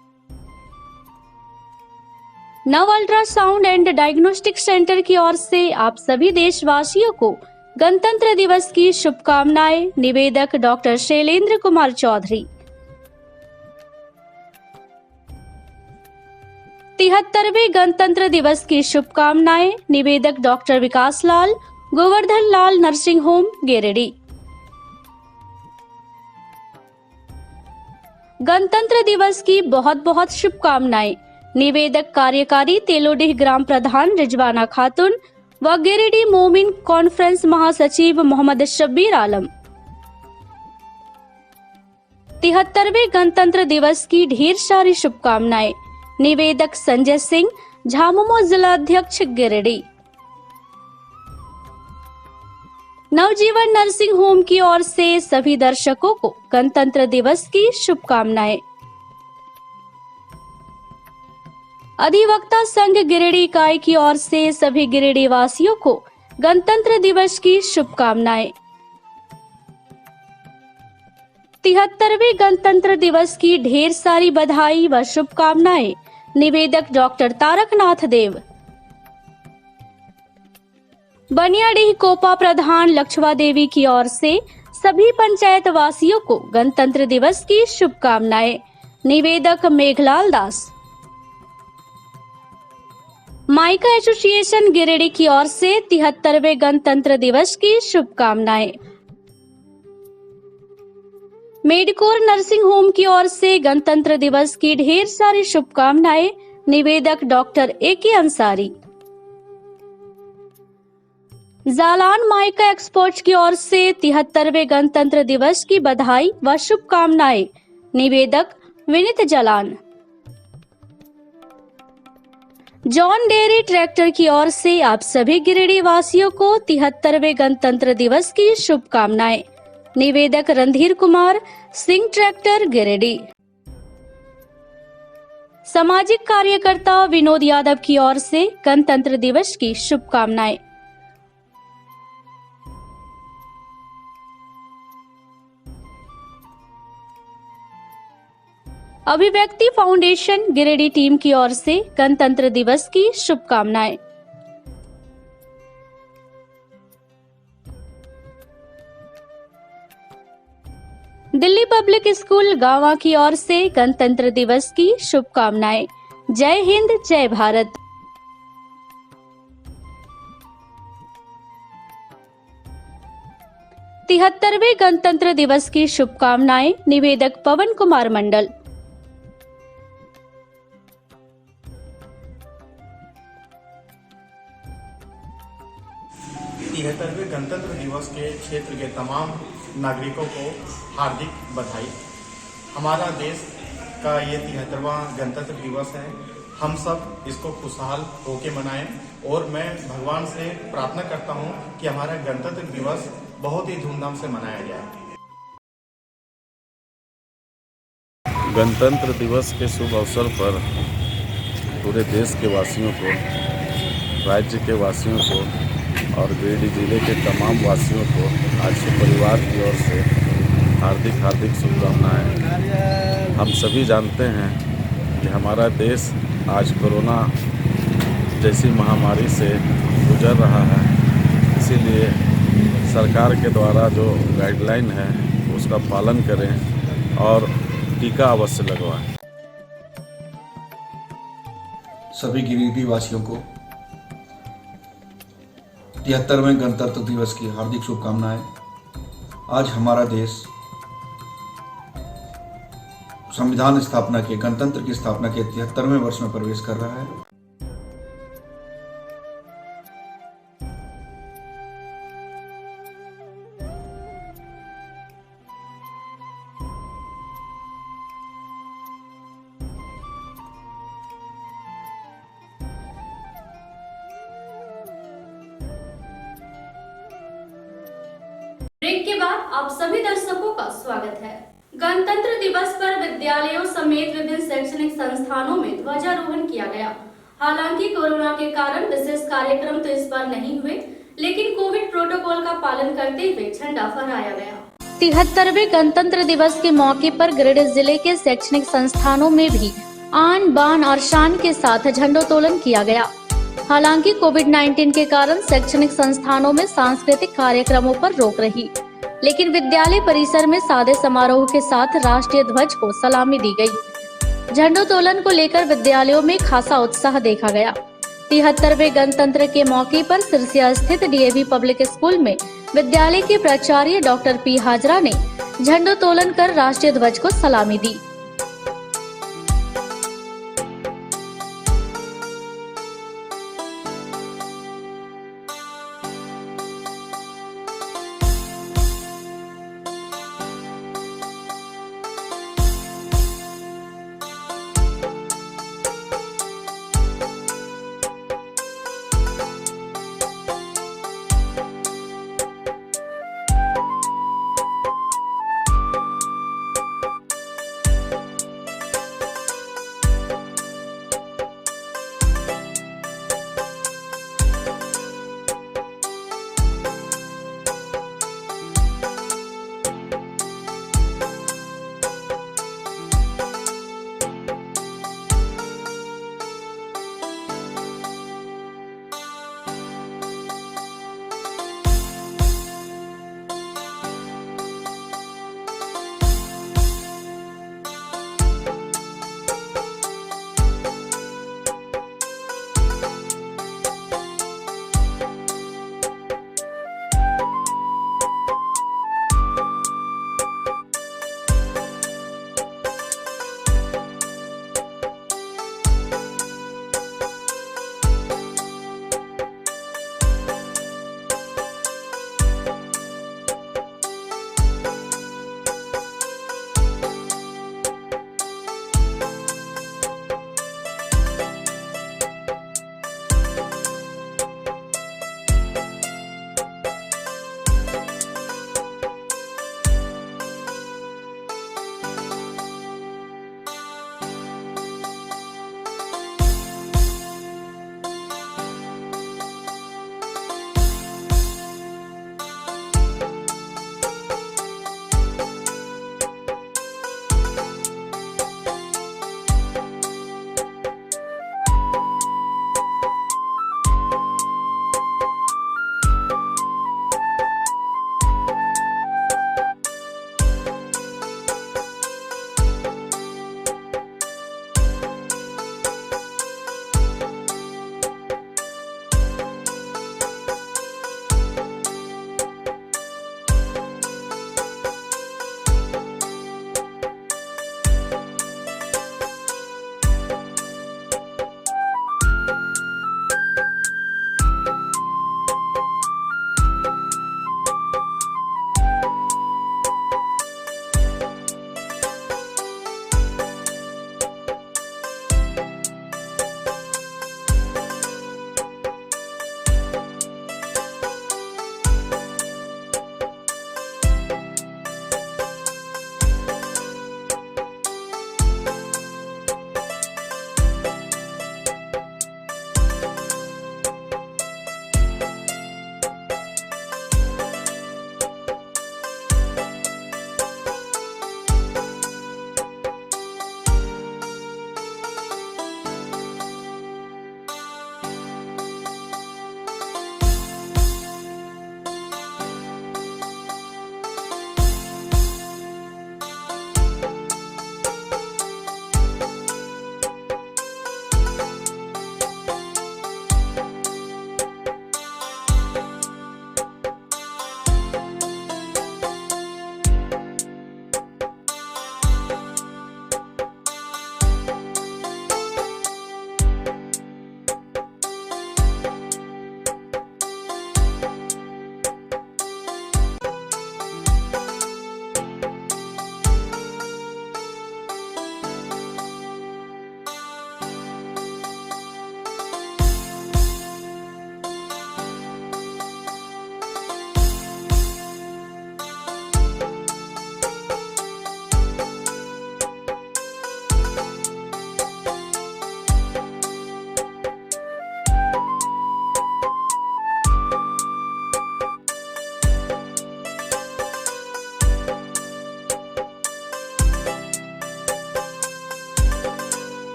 नव अल्ट्रासाउंड एंड डायग्नोस्टिक सेंटर की ओर से आप सभी देशवासियों को गणतंत्र दिवस की शुभकामनाएं। निवेदक डॉक्टर शैलेंद्र कुमार चौधरी। 73वें गणतंत्र दिवस की शुभकामनाएं। निवेदक डॉक्टर विकास लाल, गोवर्धन लाल नर्सिंग होम, गिरिडीह। गणतंत्र दिवस की बहुत बहुत शुभकामनाएं। निवेदक कार्यकारी तेलोडीह ग्राम प्रधान रिजवाना खातून व गिरिडीह मोमिन कॉन्फ्रेंस महासचिव मोहम्मद शब्बीर आलम। 73वें गणतंत्र दिवस की ढेर सारी शुभकामनाएं। निवेदक संजय सिंह, झामुमो जिलाध्यक्ष, गिरिडीह। नवजीवन नर्सिंग होम की ओर से सभी दर्शकों को गणतंत्र दिवस की शुभकामनाएं। अधिवक्ता संघ गिरिडीह इकाई की ओर से सभी गिरिडीह वासियों को गणतंत्र दिवस की शुभकामनाएं। 73वें गणतंत्र दिवस की ढेर सारी बधाई व शुभकामनाएं। निवेदक डॉक्टर तारकनाथ देव। बनियाडीह कोपा प्रधान लक्ष्वा देवी की ओर से सभी पंचायत वासियों को गणतंत्र दिवस की शुभकामनाएं। निवेदक मेघलाल दास। माइका एसोसिएशन गिरिडीह की ओर से 73वें गणतंत्र दिवस की शुभकामनाएं। मेडिकोर नर्सिंग होम की ओर से गणतंत्र दिवस की ढेर सारी शुभकामनाएं। निवेदक doctor A K. Ansari. Jalan Mica Exports की ओर से 73वें गणतंत्र दिवस की बधाई व शुभकामनाएं। निवेदक Vineet Jalan. John dairy tractor की ओर से आप सभी गिरिडीह वासियों को 73वें गणतंत्र दिवस की शुभकामनाएं। निवेदक रणधीर कुमार सिंह ट्रैक्टर गिरिडीह। सामाजिक कार्यकर्ता विनोद यादव की ओर से गणतंत्र दिवस की शुभकामनाएं। अभिव्यक्ति फाउंडेशन गिरिडीह टीम की ओर से गणतंत्र दिवस की शुभकामनाएं। दिल्ली पब्लिक स्कूल गांवा की ओर से गणतंत्र दिवस की शुभकामनाएं। जय हिंद जय भारत। तिहत्तरवें गणतंत्र दिवस की शुभकामनाएं। निवेदक पवन कुमार मंडल। तिहत्तरवें गणतंत्र दिवस के क्षेत्र के तमाम नागरिकों को हार्दिक बधाई। हमारा देश का ये 73वां गणतंत्र दिवस है। हम सब इसको खुशहाल होके मनाएं और मैं भगवान से प्रार्थना करता हूं कि हमारा गणतंत्र दिवस बहुत ही धूमधाम से मनाया जाए। गणतंत्र दिवस के शुभ अवसर पर पूरे देश के वासियों को, राज्य के वासियों को और गिरिडीह जिले के तमाम वासियों को आज से परिवार की ओर से हार्दिक शुभकामनाएं। हम सभी जानते हैं कि हमारा देश आज कोरोना जैसी महामारी से गुजर रहा है, इसीलिए सरकार के द्वारा जो गाइडलाइन है उसका पालन करें और टीका अवश्य लगवाएं। सभी गिरिडीह वासियों को 73वें गणतंत्र दिवस की हार्दिक शुभकामनाएं। आज हमारा देश संविधान स्थापना के, गणतंत्र की स्थापना के 73वें वर्ष में प्रवेश कर रहा है। ब्रेक के बाद आप सभी दर्शकों का स्वागत है। गणतंत्र दिवस पर विद्यालयों समेत विभिन्न शैक्षणिक संस्थानों में ध्वजारोहण किया गया। हालांकि कोरोना के कारण विशेष कार्यक्रम तो इस बार नहीं हुए, लेकिन कोविड प्रोटोकॉल का पालन करते हुए झंडा फहराया गया। 73वें गणतंत्र दिवस के मौके पर गिरिडीह जिले के शैक्षणिक संस्थानों में भी आन बान और शान के साथ झंडोत्तोलन किया गया। हालांकि कोविड-19 के कारण शैक्षणिक संस्थानों में सांस्कृतिक कार्यक्रमों पर रोक रही, लेकिन विद्यालय परिसर में सादे समारोह के साथ राष्ट्रीय ध्वज को सलामी दी गई। झंडोत्तोलन को लेकर विद्यालयों में खासा उत्साह देखा गया। 73वें गणतंत्र के मौके पर सिरसिया स्थित डीएवी पब्लिक स्कूल में विद्यालय के प्राचार्य डॉक्टर पी हाजरा ने झंडोत्तोलन कर राष्ट्रीय ध्वज को सलामी दी।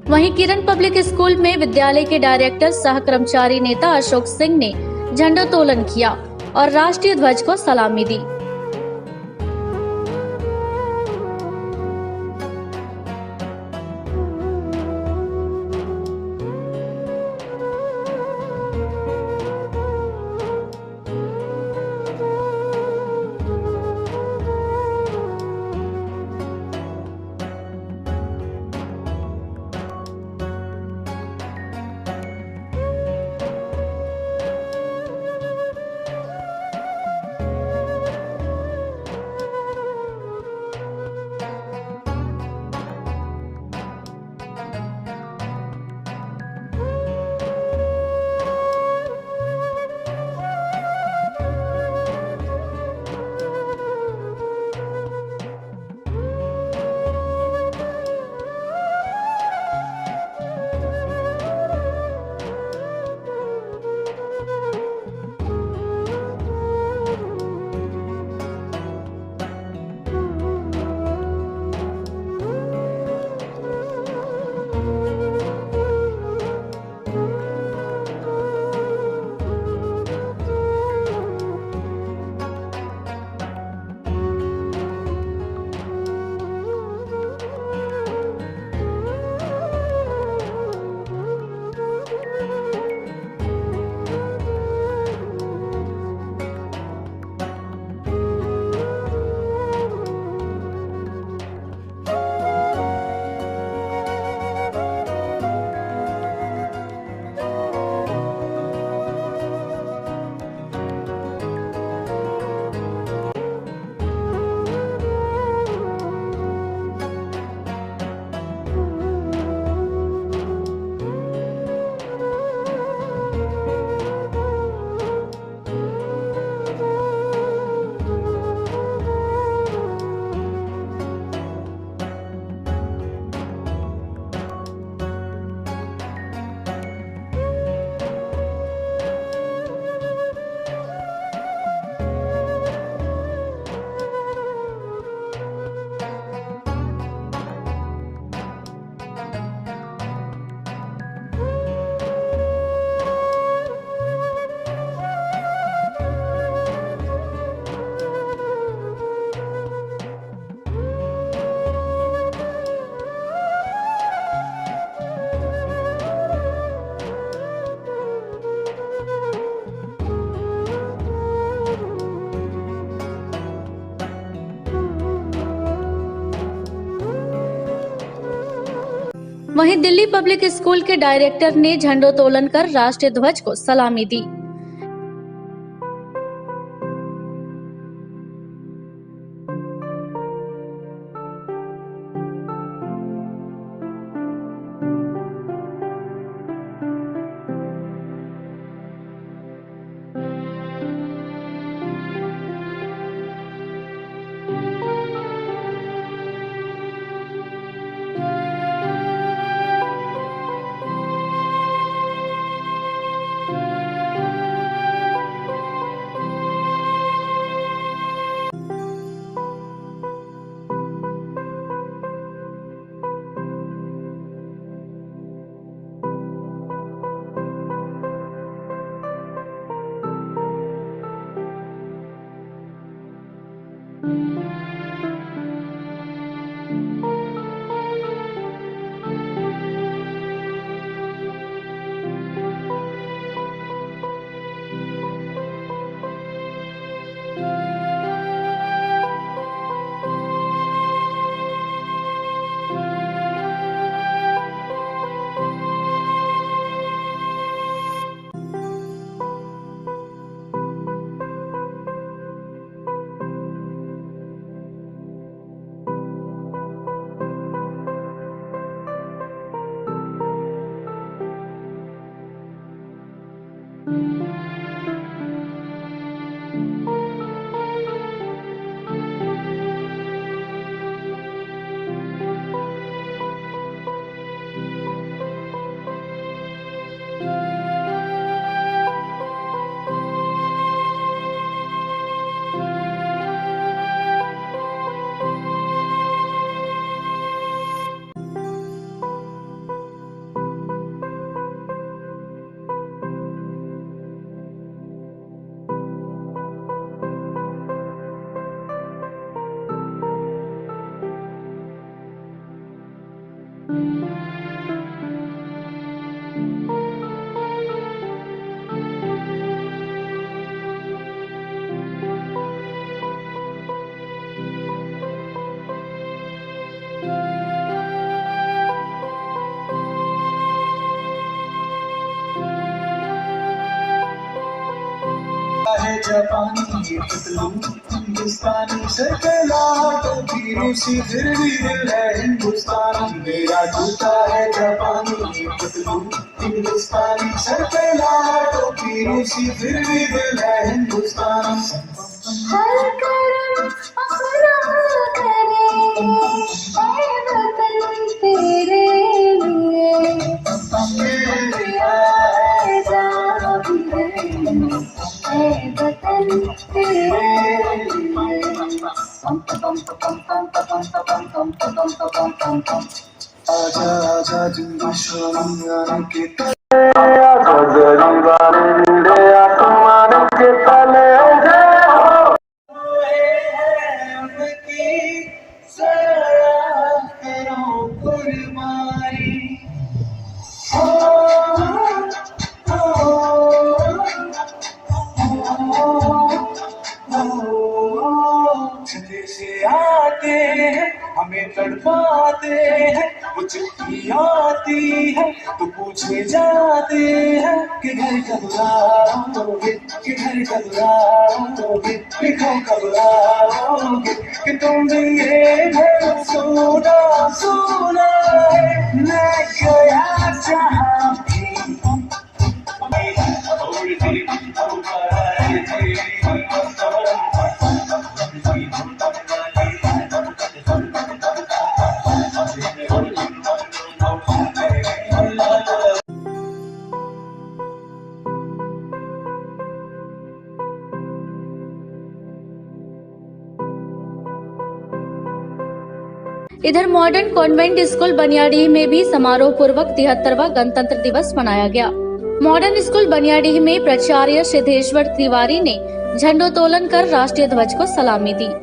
वहीं किरण पब्लिक स्कूल में विद्यालय के डायरेक्टर सह कर्मचारी नेता अशोक सिंह ने झंडोत्तोलन किया और राष्ट्रीय ध्वज को सलामी दी। वहीं दिल्ली पब्लिक स्कूल के डायरेक्टर ने झंडोत्तोलन कर राष्ट्रीय ध्वज को सलामी दी। जापानी ये पतलू हिंदुस्तानी सर पे लाट भी रूसी फिर भी दिल है हिंदुस्तानी मेरा जूता है जापानी ये पतलू हिंदुस्तानी सर पे लाट भी रूसी फिर भी दिल है हिंदुस्तानी हर करम अपना करे ऐ वतन तेरे लिए ऐ जान ऐ वतन तेरे आजा आजा जिंदगी शाम आने के तले आजा गरीबाने नीड़े आसमाने के तले से आते हैं हमें तड़पाते हैं वो चिट्ठी आती है तो पूछे जाते हैं कि घर कब आओगे कि घर कब आओगे कि घर कब आओगे कि तुम भी ये घर सोना सोना है मैं गया जहाँ भी इधर मॉडर्न कॉन्वेंट स्कूल बनियाडीह में भी समारोह पूर्वक 73वां गणतंत्र दिवस मनाया गया। मॉडर्न स्कूल बनियाडीह में प्राचार्य सिद्धेश्वर तिवारी ने झंडोत्तोलन कर राष्ट्रीय ध्वज को सलामी दी।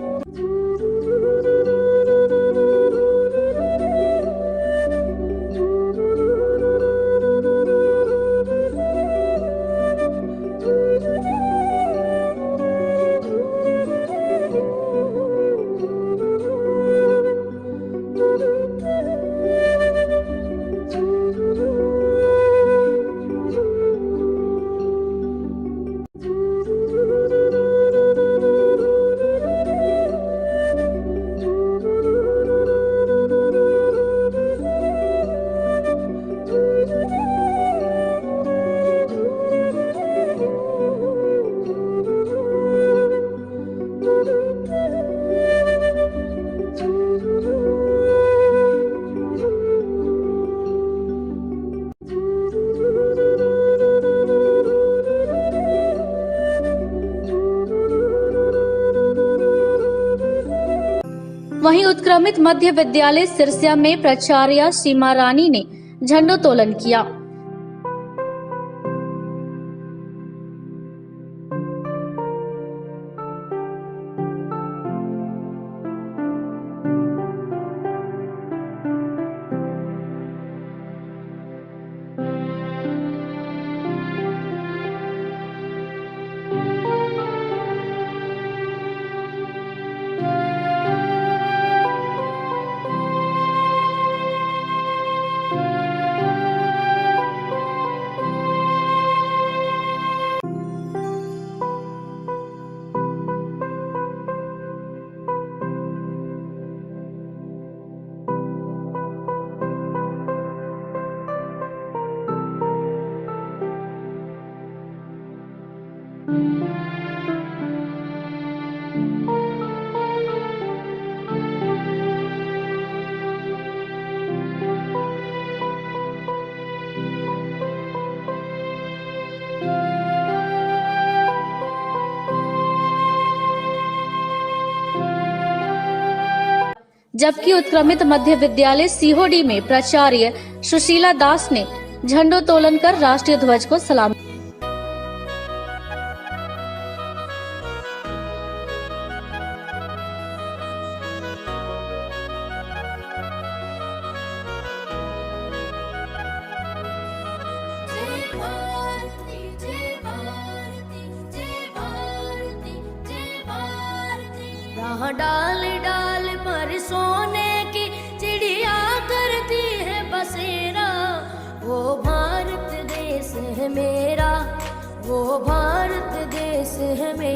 वहीं उत्क्रमित मध्य विद्यालय सिरसिया में प्राचार्य सीमा रानी ने झंडोत्तोलन किया। जबकि उत्क्रमित मध्य विद्यालय सीहोडी में प्राचार्य सुशीला दास ने झंडोत्तोलन कर राष्ट्रीय ध्वज को सलामी। डाल डाल पर सोने की चिड़िया करती है बसेरा, वो भारत देश है मेरा, वो भारत देश है मेरा।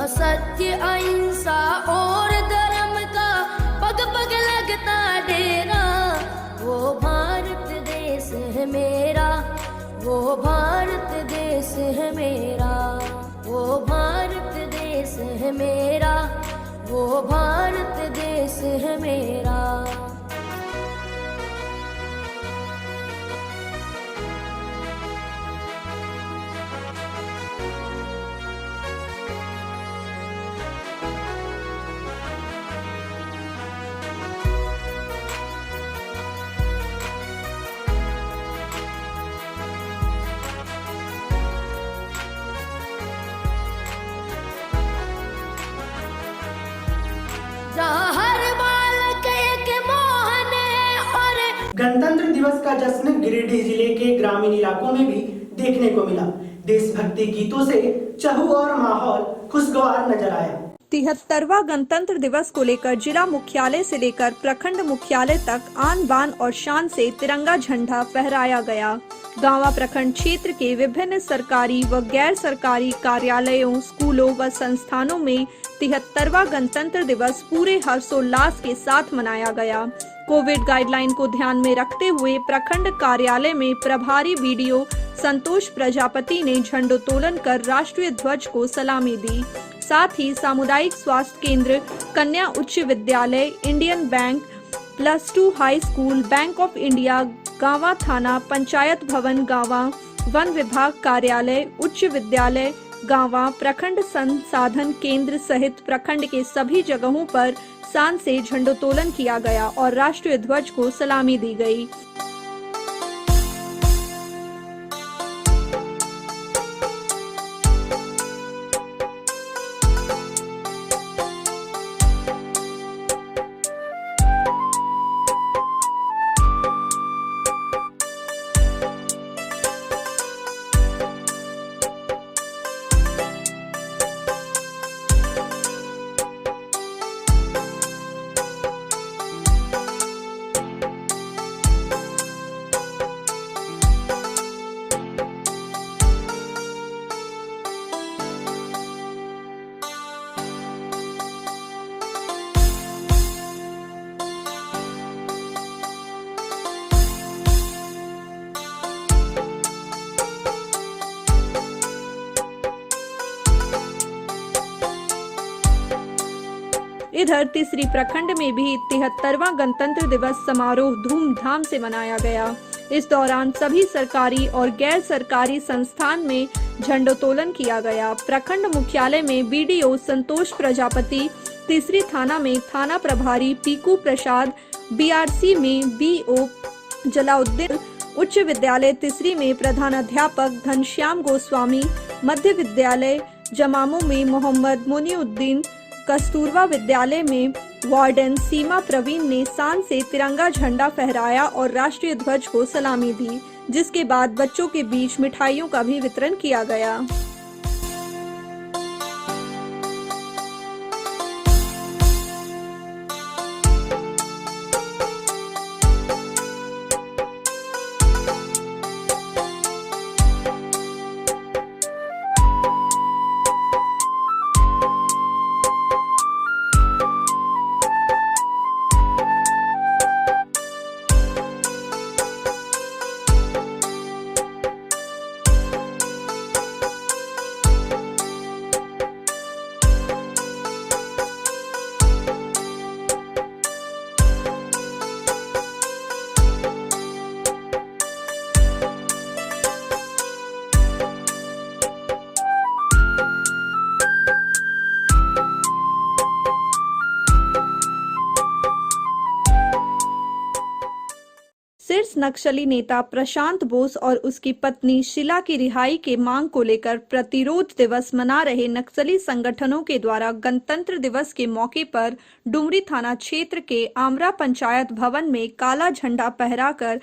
सत्य अहिंसा और धर्म का पग पग लगता डेरा। वो भारत देश है मेरा, वो भारत देश है मेरा, वो भारत देश है मेरा, वो भारत देश है मेरा। हर बालक एक मोहन है और गणतंत्र दिवस का जश्न गिरिडीह जिले के ग्रामीण इलाकों में भी देखने को मिला। देशभक्ति गीतों से चहुओर माहौल खुशगवार नजर आया। 73वां गणतंत्र दिवस को लेकर जिला मुख्यालय से लेकर प्रखंड मुख्यालय तक आन बान और शान से तिरंगा झंडा फहराया गया। गांवा प्रखंड क्षेत्र के विभिन्न सरकारी व गैर सरकारी कार्यालयों, स्कूलों व संस्थानों में 73वां गणतंत्र दिवस पूरे हर्षोल्लास के साथ मनाया गया। कोविड गाइडलाइन को ध्यान में रखते हुए प्रखंड कार्यालय में प्रभारी बीडीओ संतोष प्रजापति ने झंडोत्तोलन कर राष्ट्रीय ध्वज को सलामी दी। साथ ही सामुदायिक स्वास्थ्य केंद्र, कन्या उच्च विद्यालय, Indian bank, +2 high school, bank of India, गांवा थाना, पंचायत भवन गांवा, वन विभाग कार्यालय, उच्च विद्यालय गांवा, प्रखंड संसाधन केंद्र सहित प्रखंड के सभी जगहों पर शान से झंडोत्तोलन किया गया और राष्ट्रीय ध्वज को सलामी दी गई। इधर तीसरी प्रखंड में भी 73वां गणतंत्र दिवस समारोह धूमधाम से मनाया गया। इस दौरान सभी सरकारी और गैर सरकारी संस्थान में झंडोत्तोलन किया गया। प्रखंड मुख्यालय में बीडीओ संतोष प्रजापति, तीसरी थाना में थाना प्रभारी पीकू प्रसाद, बीआरसी में बीओ जलाउद्दीन, उच्च विद्यालय तीसरी में प्रधानाध्यापक घनश्याम गोस्वामी, मध्य विद्यालय जमामू में मोहम्मद मुनीउद्दीन, कस्तूरबा विद्यालय में वार्डन सीमा प्रवीण ने शान से तिरंगा झंडा फहराया और राष्ट्रीय ध्वज को सलामी दी, जिसके बाद बच्चों के बीच मिठाइयों का भी वितरण किया गया। शीर्ष नक्सली नेता प्रशांत बोस और उसकी पत्नी शीला की रिहाई के मांग को लेकर प्रतिरोध दिवस मना रहे नक्सली संगठनों के द्वारा गणतंत्र दिवस के मौके पर डुमरी थाना क्षेत्र के आमरा पंचायत भवन में काला झंडा फहराकर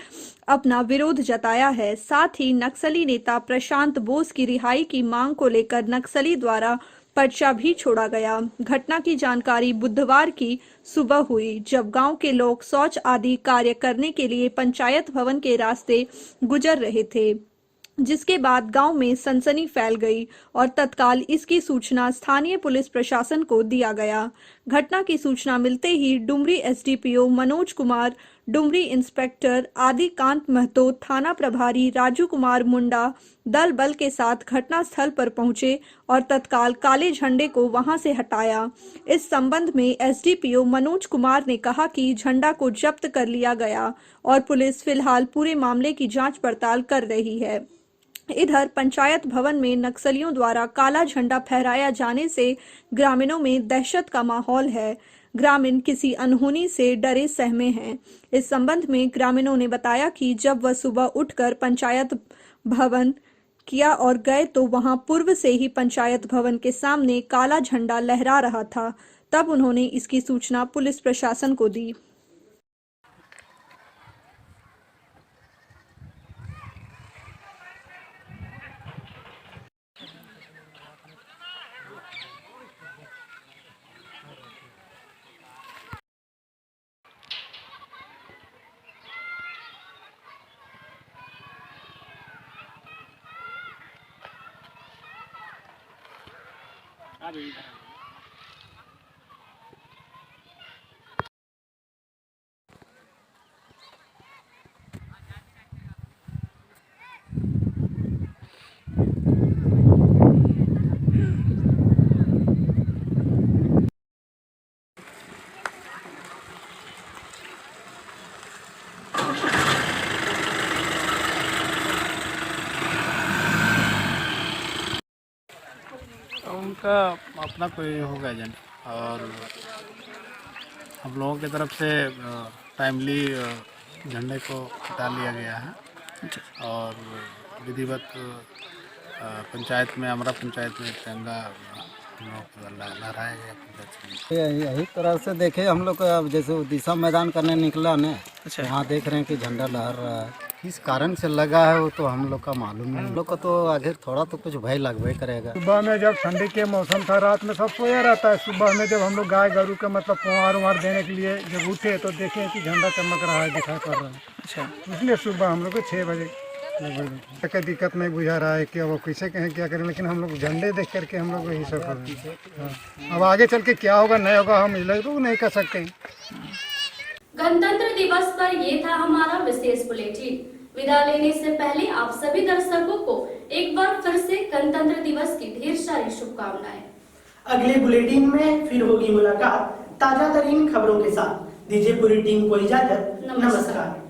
अपना विरोध जताया है। साथ ही नक्सली नेता प्रशांत बोस की रिहाई की मांग को लेकर नक्सली द्वारा पर्चा भी छोड़ा गया। घटना की जानकारी बुधवार की सुबह हुई, जब गांव के लोग शौच आदि कार्य करने के लिए पंचायत भवन के रास्ते गुजर रहे थे। जिसके बाद गांव में सनसनी फैल गई और तत्काल इसकी सूचना स्थानीय पुलिस प्रशासन को दिया गया। घटना की सूचना मिलते ही डुमरी एसडीपीओ मनोज कुमार, डुमरी इंस्पेक्टर आदिकांत महतो, थाना प्रभारी राजू कुमार मुंडा दल बल के साथ घटनास्थल पर पहुंचे और तत्काल काले झंडे को वहां से हटाया। इस संबंध में एसडीपीओ मनोज कुमार ने कहा कि झंडा को जब्त कर लिया गया और पुलिस फिलहाल पूरे मामले की जांच पड़ताल कर रही है। इधर पंचायत भवन में नक्सलियों द्वारा काला झंडा फहराया जाने से ग्रामीणों में दहशत का माहौल है। ग्रामीण किसी अनहोनी से डरे सहमे हैं। इस संबंध में ग्रामीणों ने बताया कि जब वह सुबह उठकर पंचायत भवन किया और गए तो वहां पूर्व से ही पंचायत भवन के सामने काला झंडा लहरा रहा था। तब उन्होंने इसकी सूचना पुलिस प्रशासन को दी। उनका अपना कोई होगा एजेंट और हम लोगों की तरफ से टाइमली झंडे को हटा लिया गया है और विधिवत पंचायत में अमरा पंचायत में तिरंगा लहराया गया। यही तरह से देखे हम लोग अब जैसे दिशा मैदान करने निकला ने, वहाँ देख रहे हैं कि झंडा लहर रहा है। किस कारण से लगा है वो तो हम लोग का मालूम नहीं। हम लोग को तो आगे थोड़ा तो कुछ भय लगभग करेगा। सुबह में जब ठंडी के मौसम था, रात में सब सोया रहता है। सुबह में जब हम लोग गाय गरू के मतलब कुंवार उवार देने के लिए जब उठे तो देखे कि झंडा चमक रहा है, दिखाई पड़ रहा है। अच्छा, इसलिए सुबह हम लोग को 6 बजे लगभग कोई दिक्कत नहीं बुझा रहा है कि अब कैसे कहें क्या करें, लेकिन हम लोग झंडे देख करके हम लोग यही सब कर रहे हैं। अब आगे चल के क्या होगा नहीं होगा हम लोग नहीं कर सकते। गणतंत्र दिवस पर ये था हमारा विशेष बुलेटिन। विदा लेने से पहले आप सभी दर्शकों को एक बार फिर से गणतंत्र दिवस की ढेर सारी शुभकामनाएं। अगले बुलेटिन में फिर होगी मुलाकात ताजा तरीन खबरों के साथ। दीजिए पूरी टीम को इजाजत। नमस्कार।